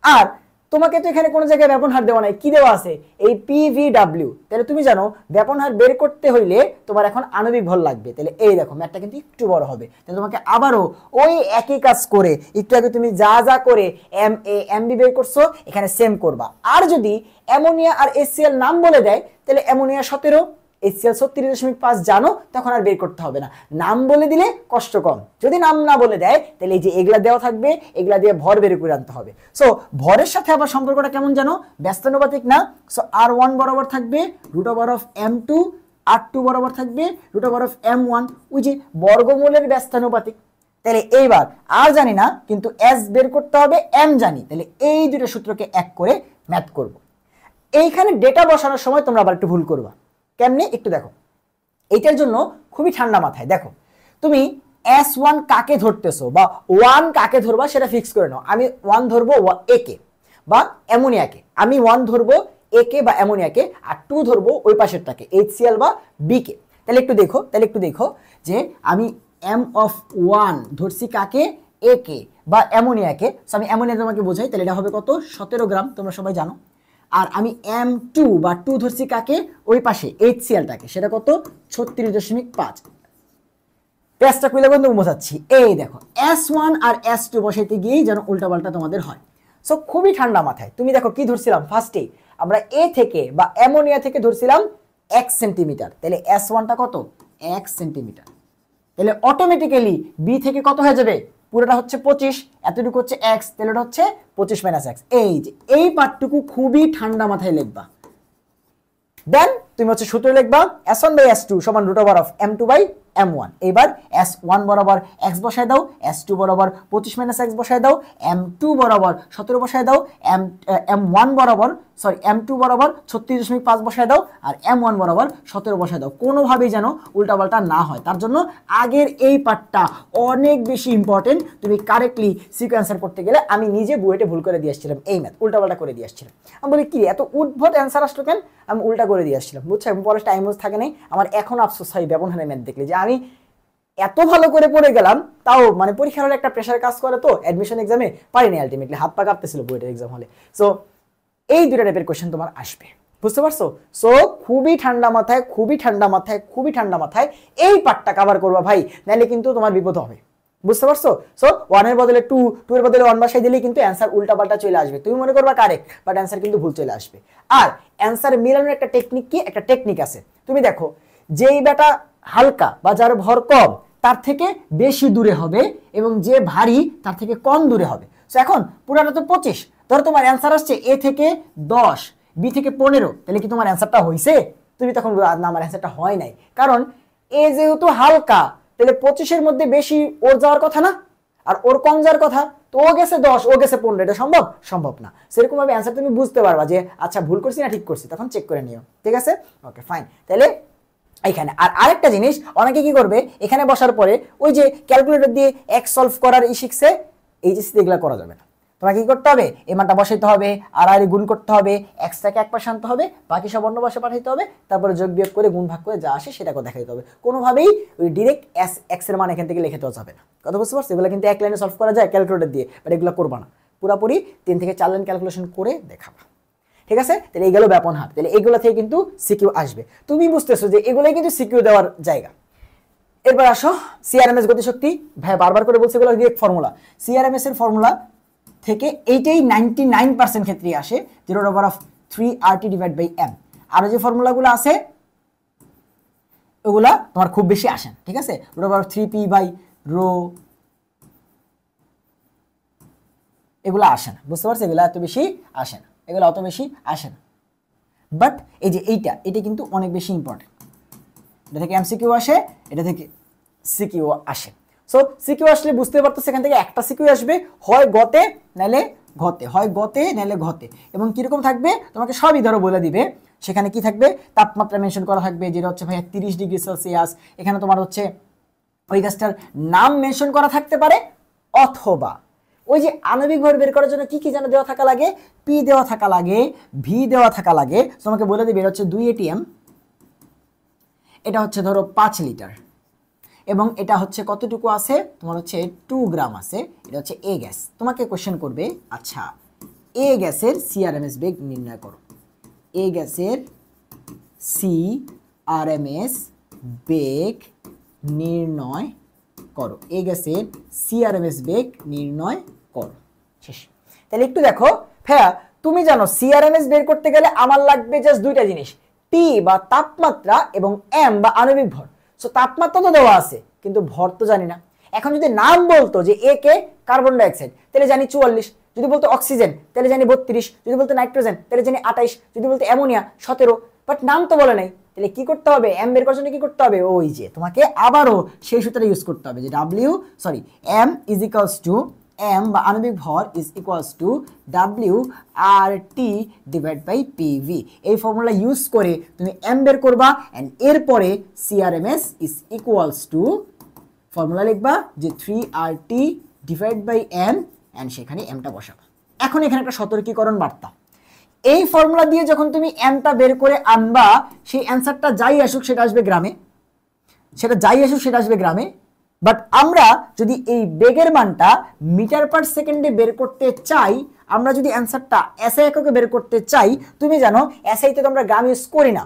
আর তোমাকে তো এখানে কোনো জায়গায় ব্যাপন হার দেওয়া নাই, কি দেওয়া আছে? এই PVW। তাহলে তুমি জানো ব্যাপন হার বের করতে হইলে তোমার এখন আণবিক ভর লাগবে। তাহলে এই দেখো ম্যাথটা কিন্তু একটু বড় হবে। তাহলে তোমাকে আবারও ওই একই কাজ করে, একটু আগে তুমি যা যা করে MB বের করছো এখানে সেম করবা। আর যদি অ্যামোনিয়া আর HCl নাম বলে দেয় তাহলে অ্যামোনিয়া 17, HCl 36.5 জানো, তখন আর বের করতে হবে না। নাম বলে দিলে কষ্ট কম, যদি নাম না বলে দেয় তাহলে এই যে এগুলা দেওয়া থাকবে, এগুলা দিয়ে ভর বের করে আনতে হবে। সো ভরের সাথে আবার সম্পর্কটা কেমন জানো? ব্যস্তানুপাতিক না? সো R1 বরাবর থাকবে √M2, R2 বরাবর থাকবে √M1, ওই যে বর্গমূলের ব্যস্তানুপাতিক। তাহলে এইবার আর জানি না, কিন্তু S বের করতে হবে, M জানি। তাহলে এই দুটো সূত্রকে এক করে ম্যাথ করব। এইখানে ডেটা বসানোর সময় তোমরা আবার একটু ভুল করবা। কেমনে একটু দেখো, এইটার জন্য খুবই ঠান্ডা মাথায় দেখো, তুমি S1 কাকে ধরতেছো বা 1 কাকে ধরবা সেটা ফিক্স করে নাও। আমি 1 ধরবো A কে বা অ্যামোনিয়াকে, আমি 1 ধরবো A কে বা অ্যামোনিয়াকে, আর 2 ধরবো ওই পাশেরটাকে HCl বা B কে। তাহলে একটু দেখো যে আমি M(1) ধরছি কাকে? A কে বা অ্যামোনিয়াকে। সো আমি অ্যামোনিয়া তোমাকে বোঝাই, তাহলে এটা হবে কত? 17 গ্রাম, তোমরা সবাই জানো। আর আমি M2 বা 2 ধরছি কাকে? ওই পাশে HClটাকে, সেটা কত? 36.5। পেজটা কইলে বন্ধু বোঝাচ্ছি। এই দেখো S1 আর S2 বসাইতে গিয়েই যেন উল্টাপাল্টা তোমাদের হয়। সো খুবই ঠান্ডা মাথায় তুমি দেখো কি ধরছিলাম, ফার্স্টেই আমরা A থেকে বা অ্যামোনিয়া থেকে ধরছিলাম 1 সেন্টিমিটার। তাহলে S1টা কত? 1 সেন্টিমিটার। তাহলে অটোমেটিক্যালি B থেকে কত হয়ে যাবে? পুরোটা হচ্ছে 25, এতটুকু হচ্ছে x, তাহলে এটা হচ্ছে 25 - x। এই যে এই পার্টটুকু খুবই ঠান্ডা মাথায় লিখবা। দেন তুমি হচ্ছে সূত্র লিখবা S1/S2 সমান √M2/M1। এবার S1 বরাবর x বসায় দাও, S2 বরাবর 25 - x বসায় দাও, M2 বরাবর 17 বসায় দাও, M1 বরাবর M2 বরাবর 36.5 বসায় দাও, আর M1 বরাবর 17 বসায় দাও। কোনোভাবেই যেন উল্টাপাল্টা না হয়, তার জন্য আগের এই পার্টটা অনেক বেশি ইম্পর্টেন্ট। তুমি কারেক্টলি সিকোয়েন্সার করতে গেলে আমি নিজে বুয়েটে ভুল করে দিয়ে আসছিলাম, এই ম্যাথ উল্টাপাল্টা করে দিয়ে আসছিলাম। আমি বলি কি এত উদ্ভট অ্যান্সার আসলো কেন? আমি উল্টা করে দিয়ে আসছিলাম, বুঝছো? আমি পরে টাইম থাকে নাই। আমার এখন আফসোস হয় ব্যবধানের ম্যাথ দেখলে, যে আমি এত ভালো করে পড়ে গেলাম, তাও মানে পরীক্ষার হলে একটা প্রেশার কাজ করে, তো অ্যাডমিশন এক্সামে পারিনি, আলটিমেটলি হাত পা কাঁপতেছিল বুয়েটের এক্সাম হলে। সো এই দুটো টাইপের কোয়েশ্চেন তোমার আসবে, বুঝতে পারছো? সো খুবই ঠান্ডা মাথায় এই পার্টটা কভার করবা ভাই, নাহলে কিন্তু তোমার বিপদ হবে, বুঝতে পারছো? সো 1 এর বদলে 2, 2 এর বদলে 1 বসাই দিলেই কিন্তু অ্যান্সার উল্টাপাল্টা চলে আসবে। তুমি মনে করবা কারেক্ট, বাট অ্যান্সার কিন্তু ভুল চলে আসবে। আর অ্যান্সার মিলানোর একটা টেকনিক কি? একটা টেকনিক আছে। তুমি দেখো যেই বেটা হালকা বা যার ভর কম তার থেকে বেশি দূরে হবে, এবং যে ভারী তার থেকে কম দূরে হবে। সো এখন পুরাটা তো 25, ধরো তোমার অ্যান্সার আসছে A থেকে 10, B থেকে 15, তাহলে কি তোমার অ্যান্সারটা হয়েছে? তুমি তখন না, আমার অ্যান্সারটা হয় নাই, কারণ A যেহেতু হালকা, তাহলে 25-এর মধ্যে বেশি ওর যাওয়ার কথা না, আর ওর কম যাওয়ার কথা। তো ও গেছে 10, ও গেছে 15, এটা সম্ভব না। সেরকম ভাবে অ্যান্সার তুমি বুঝতে পারবা যে আচ্ছা ভুল করছি না ঠিক করছি, তখন চেক করে নিও, ঠিক আছে? Okay fine. তাহলে এইখানে আর আরেকটা জিনিস, অনেকে কি করবে, এখানে বসার পরে ওই যে ক্যালকুলেটর দিয়ে x সলভ করার শিখছে, এইচএসসি এগুলা করা যাবে না। তোমাকে কি করতে হবে? এই মানটা বসাইতে হবে, আর গুণ করতে হবে, এক্সটাকে এক পাশে আনতে হবে, বাকি সব অন্য পাশে পাঠাইতে হবে, তারপরে যোগ বিয়োগ করে গুণ ভাগ করে যা আসে সেটাকে দেখাইতে হবে। কোনোভাবেই ওই ডিরেক্ট এক্স এর মান এখান থেকে লিখে দেওয়া যাবে না। কথা বুঝতে পারছো? এগুলো কিন্তু এক লাইনে সলভ করা যায় ক্যালকুলেটর দিয়ে, বাট এগুলো করবা না, পুরোপুরি 3 থেকে 4 লাইন ক্যালকুলেশন করে দেখাবা, ঠিক আছে? তাহলে এইগুলো ব্যাপন হার, তাহলে এগুলো থেকে কিন্তু সিকিউ আসবে। তুমি বুঝতেছো যে এগুলোই কিন্তু সিকিউ দেওয়ার জায়গা। এরপর আসো সিআরএমএস গতিশক্তি। ভাই বারবার করে বলছি এগুলো ডিরেক্ট ফর্মুলা। সিআরএমএস এর ফর্মুলা থেকে এইটাই 99% ক্ষেত্রেই আসে, 0/3RT/m। আরো যে ফর্মুলাগুলো আছে ওগুলা তোমার খুব বেশি আসে না, ঠিক আছে? √3p/ρ এগুলো আসে না, বুঝতে পারছো? এগুলো এত বেশি আসে না, এগুলো অত বেশি আসে না। বাট এই যে এইটা কিন্তু অনেক বেশি ইম্পর্টেন্ট। এটা থেকে এমসিকিউ আসে, এটা থেকে সিকিউ আসে। সো সিকিউ আসলে বুঝতে পারতো সেখান থেকে একটা সিকিউ আসবে, হয় গতে নাইলে ঘতে, হয় গতে নাইলে ঘতে। এবং কিরকম থাকবে তোমাকে সবই ধরো বলে দিবে। সেখানে কি থাকবে? তাপমাত্রা মেনশন করা থাকবে, যেটা হচ্ছে ভাই 30°C। এখানে তোমার হচ্ছে ওই গাছটার নাম মেনশন করা থাকতে পারে, অথবা ওই যে আণবিক ভর বের করার জন্য কি কি যেন দেওয়া থাকা লাগে, পি দেওয়া থাকা লাগে, ভি দেওয়া থাকা লাগে। তোমাকে বলে দিবে এটা হচ্ছে 2 ATM, এটা হচ্ছে ধরো 5 লিটার, এবং এটা হচ্ছে কতটুকু আছে, তোমার হচ্ছে 2 গ্রাম আছে, এটা হচ্ছে এ গ্যাস। তোমাকে কোশ্চেন করবে আচ্ছা এ গ্যাসের সিআরএমএস বেগ নির্ণয় করো। এ গ্যাসের সিআরএমএস বেগ নির্ণয় করো, এ গ্যাসের সিআরএমএস বেগ নির্ণয় করো। শেষ। তাহলে একটু দেখো ভাইয়া, তুমি জানো সিআরএমএস বের করতে গেলে আমার লাগবে জাস্ট দুইটা জিনিস, টি বা তাপমাত্রা এবং এম বা আণবিক ভর। সো তাপমাত্রা তো দেওয়া আছে কিন্তু ভর তো জানি না। এখন যদি নাম বলতো যে এ কে কার্বন ডাইঅক্সাইড তাহলে জানি 44, যদি বলতো অক্সিজেন তাহলে জানি 32, যদি বলতো নাইট্রোজেন তাহলে জানি 28, যদি বলতো অ্যামোনিয়া 17, বাট নাম তো বলে নাই। তাহলে কি করতে হবে, এম বের করার জন্য কি করতে হবে, ওই যে তোমাকে আবারও সেই সূত্রটা ইউজ করতে হবে যে M is equals to M বা আণবিক ভর is equals to WRT divide by PV। এই ফর্মুলা ইউজ করে তুমি এম বের করবা, এন্ড এরপরে CRMS is equals to formula লিখবা যে 3RT divide by M, and সেখানে এমটা বসাবা। এখন এখানে একটা সতর্কীকরণ বার্তা, এই ফর্মুলা দিয়ে যখন তুমি এমটা বের করে আনবা সেই অ্যান্সারটা যাই আসুক সেটা আসবে গ্রামে, বাট আমরা যদি এই বেগের মানটা মিটার পার সেকেন্ডে বের করতে চাই, আমরা যদি অ্যান্সারটা এসআই এককে বের করতে চাই, তুমি জানো এসআইতে তো আমরা গ্রাম ইউজ করি না,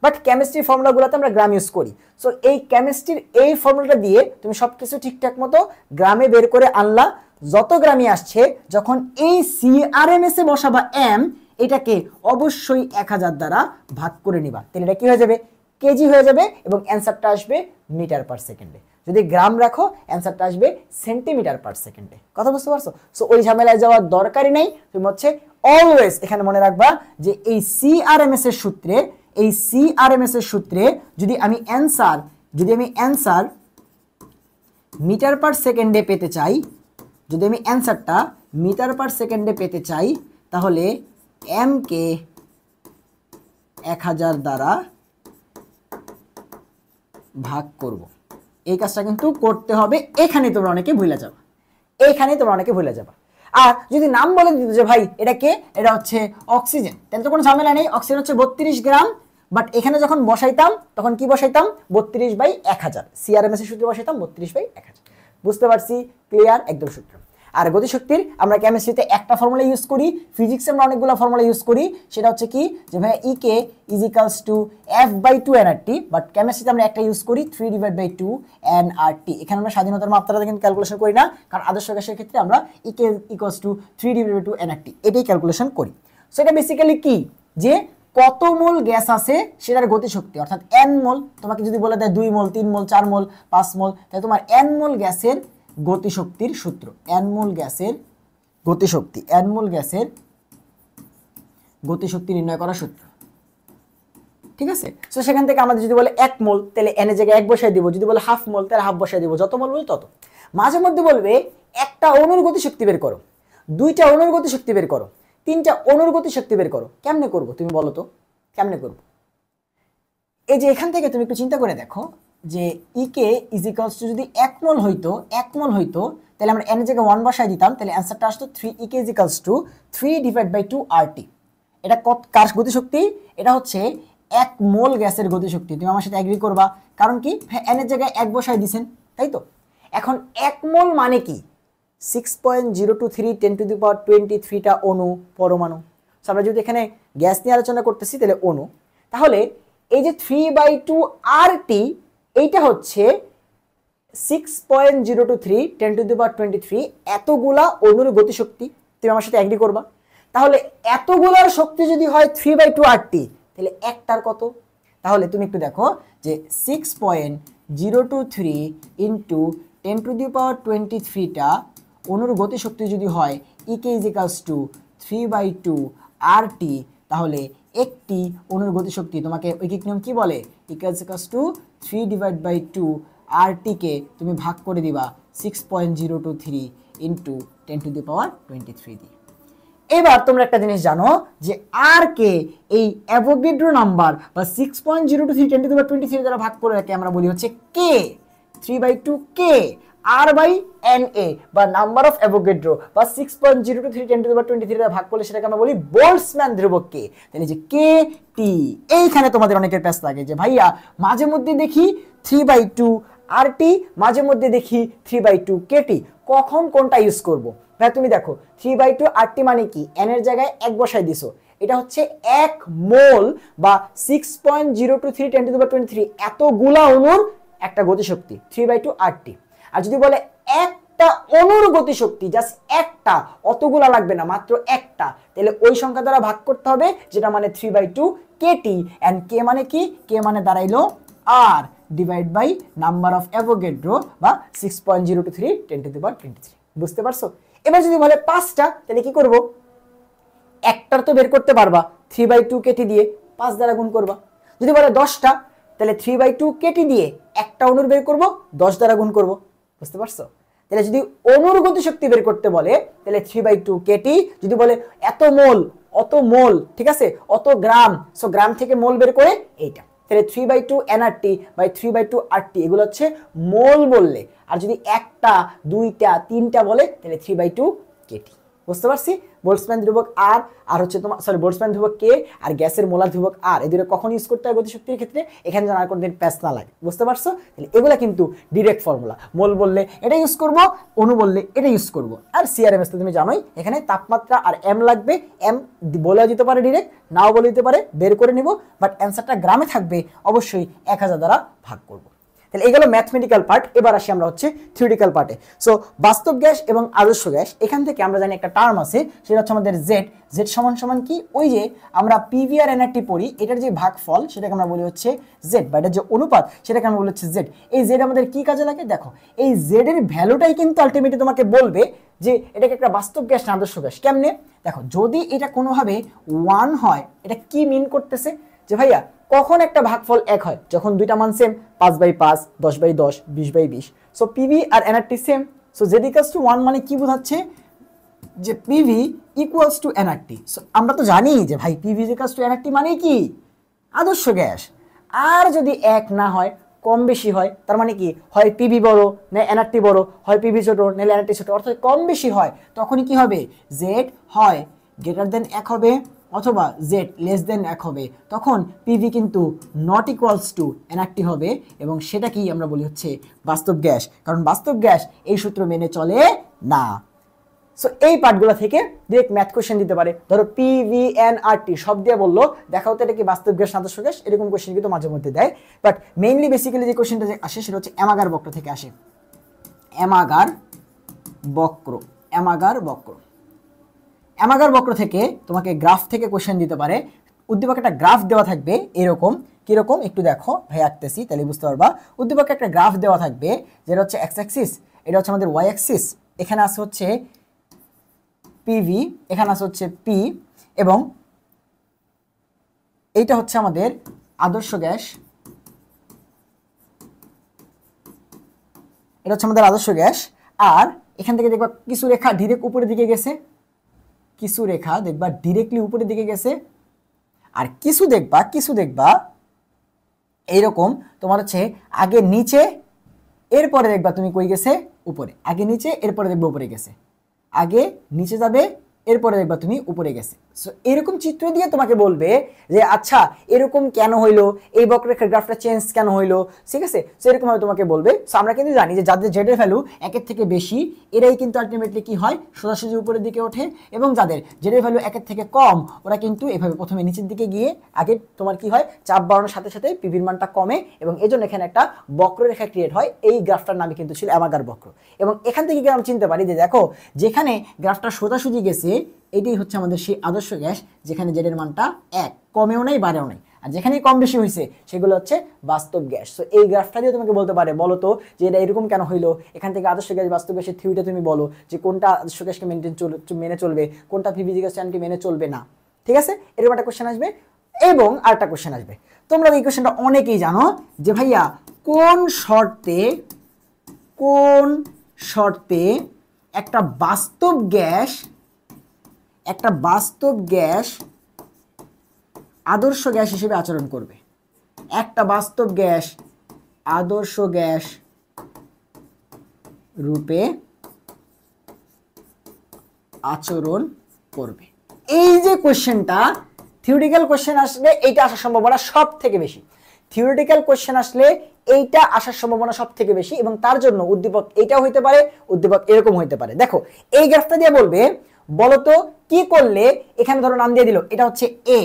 বাট কেমিস্ট্রি ফর্মুলাগুলোতে আমরা গ্রাম ইউজ করি। সো এই কেমিস্ট্রির এই ফর্মুলাটা দিয়ে তুমি সবকিছু ঠিকঠাক মতো গ্রামে বের করে আনলা। যত গ্রামই আসছে, যখন এই সিআরএমএস এ বসাবা এম, এটাকে অবশ্যই 1000 দ্বারা ভাগ করে নিবা, তাহলে এটা কি হয়ে যাবে, কেজি হয়ে যাবে, এবং অ্যান্সারটা আসবে মিটার পার সেকেন্ডে। যদি গ্রাম রাখো অ্যান্সারটা আসবে সেন্টিমিটার পার সেকেন্ডে। কথা বুঝতে পারছো? সো ওই ঝামেলায় যাওয়ার দরকারই নেই। তুমি হচ্ছে অলওয়েজ এখানে মনে রাখবা যে এই সিআরএমএস এর সূত্রে যদি আমি অ্যান্সার মিটার পার সেকেন্ডে পেতে চাই, যদি আমি অ্যান্সারটা মিটার পার সেকেন্ডে পেতে চাই, তাহলে এম কে 1000 দ্বারা ভাগ করব। এই কাজটা কিন্তু করতে হবে, এখানে তোমরা অনেকে ভুলে যাবা। আর যদি নাম বলে দিত যে ভাই এটা কে, এটা হচ্ছে অক্সিজেন, তাহলে তো কোনো ঝামেলা নেই, অক্সিজেন হচ্ছে 32 গ্রাম, বাট এখানে যখন বসাইতাম তখন কি বসাইতাম, 32/1000, সিআরএমএস এর সূত্রে বসাইতাম 32/1000। বুঝতে পারছি? ক্লিয়ার? একদম সূত্র। আর গতিশক্তির আমরা কেমিস্ট্রিতে একটা ফর্মুলা ইউজ করি, ফিজিক্সে আমরা অনেকগুলো ফর্মুলা ইউজ করি, সেটা হচ্ছে কি যে ভাই E K is equals to F/2 nRT, but কেমিস্ট্রিতে আমরা একটা ইউজ করি 3/2 nRT। এখানে আমরা স্বাধীনতার মাত্রাটা কিন্তু ক্যালকুলেশন করি না, কারণ আদর্শ গ্যাসের ক্ষেত্রে আমরা ইকে ইকুয়ালস টু 3/2 nRT এটাই ক্যালকুলেশন করি। সো এটা বেসিক্যালি কি, যে কত মোল গ্যাস আছে সেটার গতিশক্তি, অর্থাৎ n মোল। তোমাকে যদি বলে দেয় 2 মোল 3 মোল 4 মোল 5 মোল, তাহলে তোমার n মোল গ্যাসের গতিশক্তির সূত্র, n মোল গ্যাসের গতিশক্তি নির্ণয় করার সূত্র। ঠিক আছে? সো সেখান থেকে আমাদের যদি বলে 1 মোল তাহলে n এর জায়গায় 1 বসায় দিব, যদি বলে হাফ মোল তাহলে হাফ বসায় দিব, যত মোল বলে তত। মাঝে মধ্যে বলবে একটা অণুর গতিশক্তি বের করো, 2টা অণুর গতিশক্তি বের করো, 3টা অণুর গতিশক্তি বের করো। কেমনে করব তুমি বলো তো, কেমনে করব? এই যে এখান থেকে তুমি একটু চিন্তা করে দেখো যে ইকে ইজ ইকুয়ালস টু যদি 1 মোল হইতো তাহলে আমরা n এর জায়গায় 1 বসায় দিতাম, তাহলে অ্যান্সারটা আসতো 3 ইকে ইজ ইকুয়ালস টু 3/2 RT। এটা কার গতিশক্তি? এটা হচ্ছে 1 মোল গ্যাসের গতিশক্তি। তুমি আমার সাথে এগ্রি করবা, কারণ কি n এর জায়গায় 1 বসায় দিছেন, তাই তো? এখন 1 মোল মানে কি, 6.023 10⁻23টা অণু, পরমাণু। আমরা যদি এখানে গ্যাস নিয়ে আলোচনা করতেছি তাহলে অণু, তাহলে এই যে 3/2 RT এইটা হচ্ছে 6.023 10⁻23 এতগুলা অণুর গতিশক্তি। তুমি আমার সাথে এগ্রি করবা? তাহলে এতগুলার শক্তি যদি হয় 3/2 RT, তাহলে একটার কত? তাহলে তুমি একটু দেখো যে 6.023 ইন্টু 10⁻23টা অণুর গতিশক্তি যদি হয় ইকে ইজ ইকুয়ালস টু 3/2 RT, তাহলে একটি অণুর গতিশক্তি তোমাকে ঐকিক নিয়ম কি বলে, ইকুয়ালস টু 3/2 RT কে তুমি ভাগ করে দিবা 6.023 ইন্টু 10⁻23 দিয়ে। এবার তোমরা একটা জিনিস জানো যে আর কে এই অ্যাভোগাড্রো নাম্বার বা 6.023 10⁻23 দ্বারা ভাগ করে রাখে আমরা বলি হচ্ছে কে, 3/2 কে। R/Na বা নাম্বার অফ অ্যাভোগাড্রো বা 6.023 10 টু দি পাওয়ার 23 দ্বারা ভাগ করলে সেটাকে আমরা বলি বোল্টজম্যান ধ্রুবক কে। তাহলে যে কে টি, এইখানে তোমাদের অনেকের প্যাচ লাগে যে ভাইয়া মাঝে মধ্যে দেখি 3/2 RT, মাঝে মধ্যে দেখি 3/2 KT, কখন কোনটা ইউজ করব? ভাই তুমি দেখো 3/2 RT মানে কি, n এর জায়গায় 1 বসাই দিছো, এটা হচ্ছে 1 মোল বা 6.023 10 টু দি পাওয়ার 23 এতগুলা অণুর একটা গতিশক্তি 3/2 RT। আর যদি বলে একটা অণুর গতিশক্তি, জাস্ট একটা, অতগুলা লাগবে না, মাত্র একটা, তাহলে ওই সংখ্যা দ্বারা ভাগ করতে হবে, যেটা মানে 3/2 KT। এন্ড কে মানে কি, কে মানে দাঁড়াইলো R divide by number of Avogadro বা 6.023 10 টু দি পাওয়ার 23। বুঝতে পারছো? এবার যদি বলে 5টা, তাহলে কি করব? একটার তো বের করতে পারবা 3/2 কেটি দিয়ে 5 দ্বারা গুণ করবা। যদি বলে 10টা, তাহলে 3/2 কেটি দিয়ে একটা অণুর বের করব, 10 দ্বারা গুণ করব। বুঝতে পারছো? তাহলে যদি অণুর গতিশক্তি বের করতে বলে, তাহলে 3/2 কেটি, যদি বলে এত মোল, অত মোল, ঠিক আছে, অত গ্রাম, সো গ্রাম থেকে মোল বের করে এইটা, তাহলে 3/2 nRT বাই 3/2 RT, এগুলো হচ্ছে মোল বললে। আর যদি একটা, দুইটা, তিনটা বলে, তাহলে 3/2 কেটি। বুঝতে পারছি? বোল্টজম্যান ধ্রুবক আর হচ্ছে তোমার বোল্টজম্যান ধ্রুবক কে আর গ্যাসের মোলার ধ্রুবক আর, এই দুটো কখন ইউজ করতে হয় গতিশক্তির ক্ষেত্রে, এখানে জানার কোনো দিন প্যাচ না লাগে। বুঝতে পারছো? তাহলে এগুলা কিন্তু ডিরেক্ট ফর্মুলা। মোল বললে এটা ইউজ করব, অণু বললে এটা ইউজ করব। আর সিআরএমএস তো তুমি জানোই, এখানে তাপমাত্রা আর এম লাগবে। এম বলে দিতে পারে ডিরেক্ট, নাও বলে দিতে পারে, বের করে নিব, বাট অ্যান্সারটা গ্রামে থাকবে, অবশ্যই 1000 দ্বারা ভাগ করব। তাহলে এগুলো ম্যাথমেটিক্যাল পার্ট। এবার আসি আমরা হচ্ছে থিওরিটিক্যাল পার্টে। সো বাস্তব গ্যাস এবং আদর্শ গ্যাস, এখান থেকে আমরা জানি একটা টার্ম আছে, সেটা হচ্ছে আমাদের জেড। জেড সমান সমান কি, ওই যে আমরা পিভি আর এনআরটি পড়ি, এটার যে ভাগফল সেটাকে আমরা বলি হচ্ছে জেড, বা এটার যে অনুপাত সেটাকে আমরা বলি হচ্ছে জেড। এই জেড আমাদের কি কাজে লাগে দেখো, এই জেড এর ভ্যালুটাই কিন্তু আলটিমেটলি তোমাকে বলবে যে এটাকে একটা বাস্তব গ্যাস না আদর্শ গ্যাস। কেমনে দেখো, যদি এটা কোনোভাবে 1 হয়, এটা কি মিন করতেছে যে ভাইয়া কখন একটা ভাগফল 1 হয়, যখন দুইটা মান সেম, 5/5, 10/10, 20/20। সো পিভি আর NRT same, so Z equals to 1 মানে কি বোঝাচ্ছে, যে PV equals to NRT. So আমরা তো জানি যে ভাই পিভি ইকুয়ালস টু এনআরটি মানে কি, আদর্শ গ্যাস। আর যদি 1 না হয়, কম বেশি হয়, তার মানে কি, হয় পিভি বড় না এনআরটি বড়, হয় পিভি ছোট নাহলে এনআরটি ছোট, অর্থাৎ কম বেশি হয়, তখনই কি হবে, জেড হয় গ্রেটার দেন 1 হবে অথবা জেড লেস দেন 1 হবে, তখন পিভি কিন্তু নট ইকুয়ালস টু এনআরটি হবে, এবং সেটা কি আমরা বলি হচ্ছে বাস্তব গ্যাস, কারণ বাস্তব গ্যাস এই সূত্র মেনে চলে না। সো এই পার্টগুলো থেকে ডিরেক্ট ম্যাথ কোশ্চেন দিতে পারে। ধরো পিভিএনআরটি সব দিয়ে বললো, দেখাও তো এটা কি বাস্তব গ্যাস না আদর্শ গ্যাস, এরকম কোশ্চেন কিন্তু মাঝে মধ্যে দেয়। বাট মেইনলি বেসিক্যালি যে কোশ্চেনটা আসে সেটা হচ্ছে অ্যামাগার বক্র থেকে আসে। অ্যামাগার বক্র, অ্যামাগার বক্র, অ্যামাগার বক্র থেকে তোমাকে গ্রাফ থেকে কোশ্চেন দিতে পারে। উদ্দীপক একটা গ্রাফ দেওয়া থাকবে এরকম, কিরকম একটু দেখো ভাই আঁকতেছি, তাহলে বুঝতে পারবা। উদ্দীপকে একটা গ্রাফ দেওয়া থাকবে, যেটা হচ্ছে এক্স অ্যাক্সিস, এটা হচ্ছে আমাদের ওয়াই অ্যাক্সিস, এখানে আছে হচ্ছে পিভি, এখানে আছে হচ্ছে পি, এবং এইটা হচ্ছে আমাদের আদর্শ গ্যাস, এটা হচ্ছে আমাদের আদর্শ গ্যাস। আর এখান থেকে দেখবা কিছু রেখা ডিরেক্ট উপরের দিকে গেছে, কিছু রেখা দেখবা ডিরেক্টলি উপরের দিকে গেছে, আর কিছু দেখবা এইরকম তোমার হচ্ছে আগে নিচে, এরপরে দেখবা তুমি কই গেছে উপরে, আগে নিচে এরপরে দেখবা উপরে গেছে, আগে নিচে যাবে এরপরে দেখবা তুমি উপরে গেছে। সো এরকম চিত্র দিয়ে তোমাকে বলবে যে আচ্ছা এরকম কেন হইলো, এই বক্ররেখার গ্রাফটা চেঞ্জ কেন হইলো, ঠিক আছে। সো এরকম ভাবে তোমাকে বলবে। সো আমরা কিন্তু জানি যে যাদের জেড এর ভ্যালু 1 থেকে বেশি, এরাই কিন্তু আলটিমেটলি কি হয়, সোজাসুজি উপরের দিকে ওঠে, এবং যাদের জেড এর ভ্যালু 1 থেকে কম, ওরা কিন্তু এভাবে প্রথমে নিচের দিকে গিয়ে আগে তোমার কি হয়, চাপ বাড়ানোর সাথে সাথে পিভির মানটা কমে, এবং এজন্য এখানে একটা বক্ররেখা ক্রিয়েট হয়। এই গ্রাফটার নামই কিন্তু ছিল অ্যামাগার বক্র। এবং এখান থেকে আমরা চিনতে পারি যে দেখো, যেখানে গ্রাফটা সোজাসুজি গেছে, এটাই হচ্ছে আমাদের সেই আদর্শ গ্যাস, যেখানে জেডের মানটা 1, কমেও নাই বাড়েও নাই, আর যেখানেই কম বেশি হয়েছে সেগুলো হচ্ছে বাস্তব গ্যাস। সো এই গ্রাফটা দিয়ে তোমাকে বলতে পারে, বলো তো যে এটা এরকম কেন হইলো, এখান থেকে আদর্শ গ্যাস বাস্তব গ্যাসের থিওরিটা তুমি বলো, যে কোনটা আদর্শ গ্যাসকে মেনে চলবে, কোনটা পিভি গ্যাসকে মেনে চলবে না, ঠিক আছে। এরকম একটা কোশ্চেন আসবে। এবং আরেকটা কোশ্চেন আসবে, তোমরা এই কোশ্চেনটা অনেকেই জানো, যে ভাইয়া কোন শর্তে একটা বাস্তব গ্যাস আদর্শ গ্যাস হিসেবে আচরণ করবে, একটা বাস্তব গ্যাস আদর্শ গ্যাস রূপে আচরণ করবে। এই যে কোশ্চেনটা থিওরিটিক্যাল কোশ্চেন আসলে এইটা আসার সম্ভাবনা সব থেকে বেশি। থিওরিটিক্যাল কোশ্চেন আসলে এইটা আসার সম্ভাবনা সব থেকে বেশি, এবং তার জন্য উদ্দীপক এইটাও হইতে পারে, উদ্দীপক এরকম হইতে পারে। দেখো এই গ্রাফটা দিয়ে বলবে বলতো কি করলে, এখানে ধরো নাম দিয়ে দিল এটা হচ্ছে এ,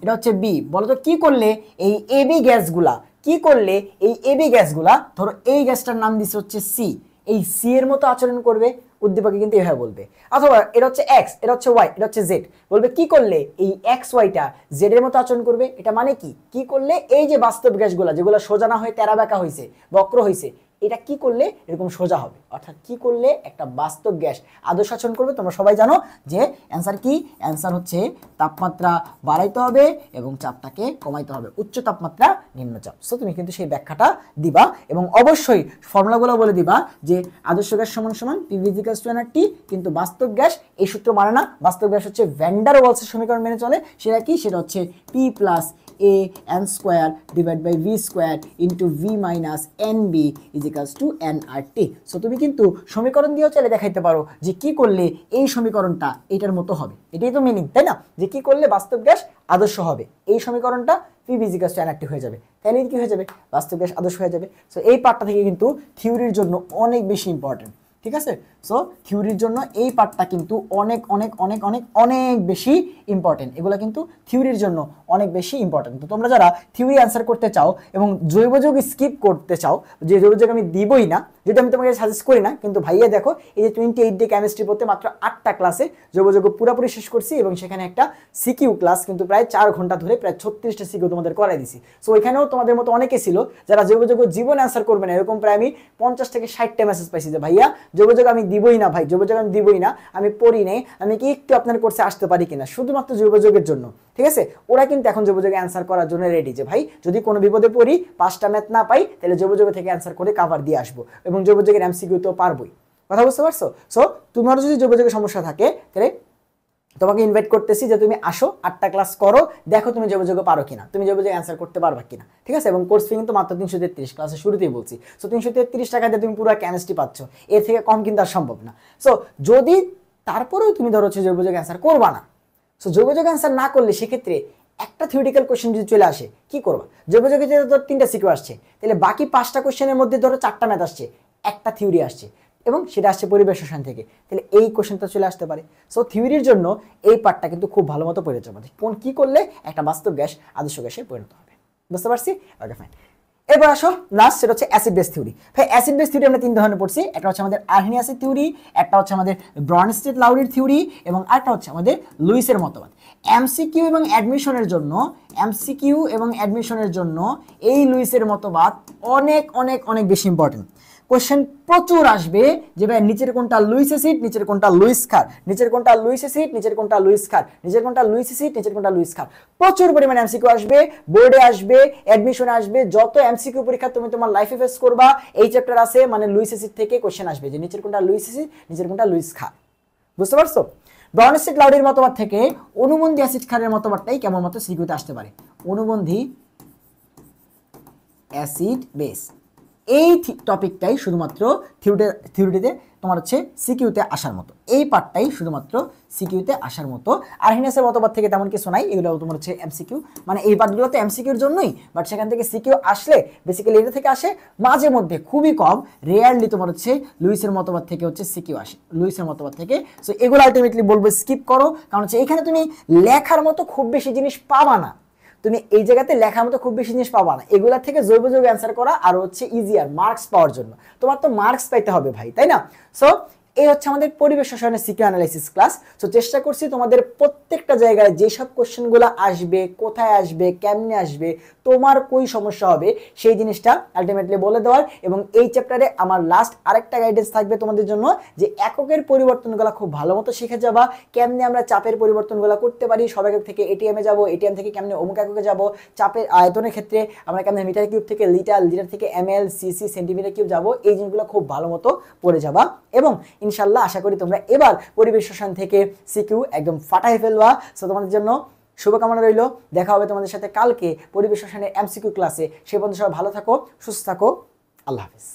এটা হচ্ছে বি, বলতো কি করলে এই এবি গ্যাসগুলা, কি করলে এই এবি গ্যাসগুলা, ধরো এই গ্যাসটার নাম দিচ্ছে হচ্ছে সি, এই সি এর মতো আচরণ করবে। উদ্দীপকে কিন্তু এভাবে বলবে। অথবা এটা হচ্ছে এক্স, এটা হচ্ছে ওয়াই, এটা হচ্ছে জেড, বলবে কি করলে এই এক্স ওয়াইটা জেড এর মতো আচরণ করবে। এটা মানে কি, কি করলে এই যে বাস্তব গ্যাসগুলা যেগুলো সোজা না হয়ে তেরা বেঁকা হয়েছে, বক্র হয়েছে, এটা কি করলে এরকম সোজা হবে। অর্থাৎ কি করলে একটা বাস্তব গ্যাস আদর্শ আচরণ করবে। তোমরা সবাই জানো যে অ্যান্সার কি, অ্যান্সার হচ্ছে তাপমাত্রা বাড়াইতে হবে এবং চাপটাকে কমাইতে হবে, উচ্চ তাপমাত্রা নিম্ন চাপ। সো তুমি কিন্তু সেই ব্যাখ্যাটা দিবা এবং অবশ্যই ফর্মুলাগুলো বলে দিবা যে আদর্শ গ্যাস সমান সমান PV=NRT, কিন্তু বাস্তব গ্যাস এই সূত্র মানে না। বাস্তব গ্যাস হচ্ছে ভ্যান ডার ওয়ালসের সমীকরণ মেনে চলে। সেটা কি, সেটা হচ্ছে P+AN²/V²(V−NB=NRT। সো তুমি কিন্তু সমীকরণ দিয়েও চাইলে দেখাইতে পারো যে কি করলে এই সমীকরণটা এটার মতো হবে। এটাই তো মিনিং, তাই না, যে কি করলে বাস্তব গ্যাস আদর্শ হবে, এই সমীকরণটা P=NRT হয়ে যাবে। তাহলে কি হয়ে যাবে, বাস্তব গ্যাস আদর্শ হয়ে যাবে। সো এই পার্টটা থেকে কিন্তু থিওরির জন্য অনেক বেশি ইম্পর্টেন্ট, ঠিক আছে। সো থিওরির জন্য এই পার্টটা কিন্তু অনেক অনেক অনেক অনেক অনেক বেশি ইম্পর্টেন্ট। এগুলো কিন্তু থিওরির জন্য অনেক বেশি ইম্পর্টেন্ট। তো তোমরা যারা থিওরি অ্যান্সার করতে চাও এবং জৈব যৌগ স্কিপ করতে চাও, যে জৈব যৌগ আমি দিবই না, যেটা আমি তোমাকে সাজেস্ট করি না, কিন্তু ভাইয়া দেখো এই যে 28 ডে কেমিস্ট্রি পড়তে মাত্র 8টা ক্লাসে জৈব যৌগ পুরোপুরি শেষ করছি, এবং সেখানে একটা সিকিউ ক্লাস কিন্তু প্রায় 4 ঘন্টা ধরে প্রায় 36টা সিকিউ তোমাদের করাই দিছি। সো ওইখানেও তোমাদের মতো অনেকে ছিল যারা জৈব যৌগ জীবন অ্যান্সার করবে না, এরকম প্রায় আমি 50 থেকে 60টা মেসেজ পাইছি যে ভাইয়া জৈব যৌগ আমি দিবই না, ভাই জৈব যৌগ আমি দিবই না, আমি পড়ি নেই, আমি কি একটু আপনার কোর্সে আসতে পারি কিনা, শুধুমাত্র জৈব যৌগের জন্য। ঠিক আছে, ওরা কিন্তু এখন জৈব যৌগে অ্যান্সার করার জন্য রেডি, যে ভাই যদি কোনো বিপদে পড়ি 5টা ম্যাথ না পাই তাহলে জৈব যৌগ থেকে অ্যান্সার করে কাভার দিয়ে আসবো, এবং জৈব যৌগের এমসিকিউ তো পারবোই। কথা বুঝতে পারছো? সো তোমারও যদি জৈব যৌগের সমস্যা থাকে তাহলে তোমাকে ইনভাইট করতেছি যে তুমি আসো, 8টা ক্লাস করো, দেখো তুমি জৈব যৌগ পারো কিনা, তুমি জৈব যৌগ অ্যান্সার করতে পারবা কিনা। ঠিক আছে, এবং কোর্স ফি কিন্তু মাত্র 333, ক্লাসের শুরুতেই বলছি। সো 333 টাকা দিয়ে তুমি পুরো কেমিস্ট্রি পাচ্ছ, এর থেকে কম কিন্তু আর সম্ভব না। সো যদি তারপরেও তুমি ধরো হচ্ছে জৈব যৌগ অ্যান্সার করবা না, সো জৈব যৌগ অ্যান্সার না করলে সেক্ষেত্রে একটা থিওরিটিক্যাল কোশ্চেন যদি চলে আসে, কি করবা? জৈব যৌগে যেহেতু ধর 3টা সিকিউ আসছে, তাহলে বাকি 5টা কোশ্চেনের মধ্যে ধরো 4টা ম্যাথ আসছে, একটা থিওরি আসছে, এবং সেটা আসছে পরিবেশ রসায়ন থেকে, তাহলে এই কোশ্চেনটা চলে আসতে পারে। সো থিওরির জন্য এই পার্টটা কিন্তু খুব ভালো মতো পড়ে যাবে, কোন কি করলে একটা বাস্তব গ্যাস আদর্শ গ্যাসে পরিণত হবে। বুঝতে পারছি? Okay fine. এবার আসো লাস্ট, সেটা হচ্ছে অ্যাসিড বেস থিওরি। ভাই অ্যাসিড বেস থিওরি আমরা 3 ধরনের পড়ছি, একটা হচ্ছে আমাদের আর্হেনিয়াসের থিওরি, একটা হচ্ছে আমাদের ব্রনস্টেড-লাউরির থিওরি, এবং আরেকটা হচ্ছে আমাদের লুইসের মতবাদ। এমসিকিউ এবং অ্যাডমিশনের জন্য এই লুইসের মতবাদ অনেক অনেক অনেক বেশি ইম্পর্টেন্ট। কোশ্চেন প্রচুর আসবে যে ভাই নিচের কোনটা লুইস অ্যাসিড, নিচের কোনটা লুইস ক্ষার, নিচের কোনটা লুইস অ্যাসিড, নিচের কোনটা লুইস ক্ষার, নিচের কোনটা লুইস অ্যাসিড, নিচের কোনটা লুইস ক্ষার। প্রচুর পরিমাণে এমসিকিউ আসবে, বোর্ডে আসবে, অ্যাডমিশনে আসবে। যত এমসিকিউ পরীক্ষা তুমি তোমার লাইফে ফেস করবা, এই চ্যাপ্টার আছে মানে লুইস অ্যাসিড থেকে কোশ্চেন আসবে যে নিচের কোনটা লুইস অ্যাসিড, নিচের কোনটা লুইস ক্ষার। বুঝতে পারছো? ব্রনস্টেড-লাউরির মতবাদ থেকে অনুবন্ধী অ্যাসিড ক্ষারের মতবাদটাই কেমন মতো সিকিউতে আসতে পারে। অনুবন্ধী অ্যাসিড বেস, এই টপিকটাই শুধুমাত্র থিওরিটিতে তোমার হচ্ছে সিকিউতে আসার মতো, এই পার্টটাই শুধুমাত্র সিকিউতে আসার মতো। আর্হেনিয়াসের মতবাদ থেকে তেমন কিছু নাই, এগুলো তোমার হচ্ছে এমসিকিউ, মানে এই পার্টগুলো তো এমসিকিউর জন্যই, বাট সেখান থেকে সিকিউ আসলে বেসিক্যালি এটা থেকে আসে মাঝে মধ্যে, খুবই কম, রেয়ারলি তোমার হচ্ছে লুইসের মতবাদ থেকে হচ্ছে সিকিউ আসে, লুইসের মতবাদ থেকে। সো এগুলো আলটিমেটলি বলবো স্কিপ করো, কারণ হচ্ছে এখানে তুমি লেখার মতো খুব বেশি জিনিস পাবা না, তুমি এই জায়গাতে লেখার মতো খুব বেশি জিনিস পাবা না। এগুলা থেকে জৈব যৌগ অ্যান্সার করা আর হচ্ছে ইজিয়ার মার্কস পাওয়ার জন্য, তোমার তো মার্কস পাইতে হবে ভাই, তাই না? সো এই হচ্ছে আমাদের পরিবেশ রসায়নের সিকিউ অ্যানালাইসিস ক্লাস। সো চেষ্টা করছি তোমাদের প্রত্যেকটা জায়গায় যেসব কোশ্চেনগুলো আসবে, কোথায় আসবে, কেমনে আসবে, তোমার কই সমস্যা হবে, সেই জিনিসটা আলটিমেটলি বলে দেওয়ার। এবং এই চ্যাপ্টারে আমার লাস্ট আরেকটা গাইডেন্স থাকবে তোমাদের জন্য, যে এককের পরিবর্তনগুলো খুব ভালো মতো শিখে যাবা, কেমনে আমরা চাপের পরিবর্তনগুলো করতে পারি, সব একক থেকে এটিএমে যাব, এটিএম থেকে কেমনে অমুক এককে যাব, চাপের আয়তনের ক্ষেত্রে আমরা কেমনে মিটার কিউব থেকে লিটার, লিটার থেকে এমএল, সিসি, সেন্টিমিটার কিউব যাব, এই জিনিসগুলো খুব ভালো মতো পড়ে যাবা। এবং ইনশাল্লাহ আশা করি তোমরা এবার পরিবেশ রসায়ন থেকে সিকিউ একদম ফাটাই ফেলবা। সো তোমাদের জন্য শুভকামনা রইল, দেখা হবে তোমাদের সাথে কালকে পরিবেশ রসায়নের এমসিকিউ ক্লাসে। সে পর্যন্ত সবাই ভালো থাকো, সুস্থ থাকো, আল্লাহ হাফিজ।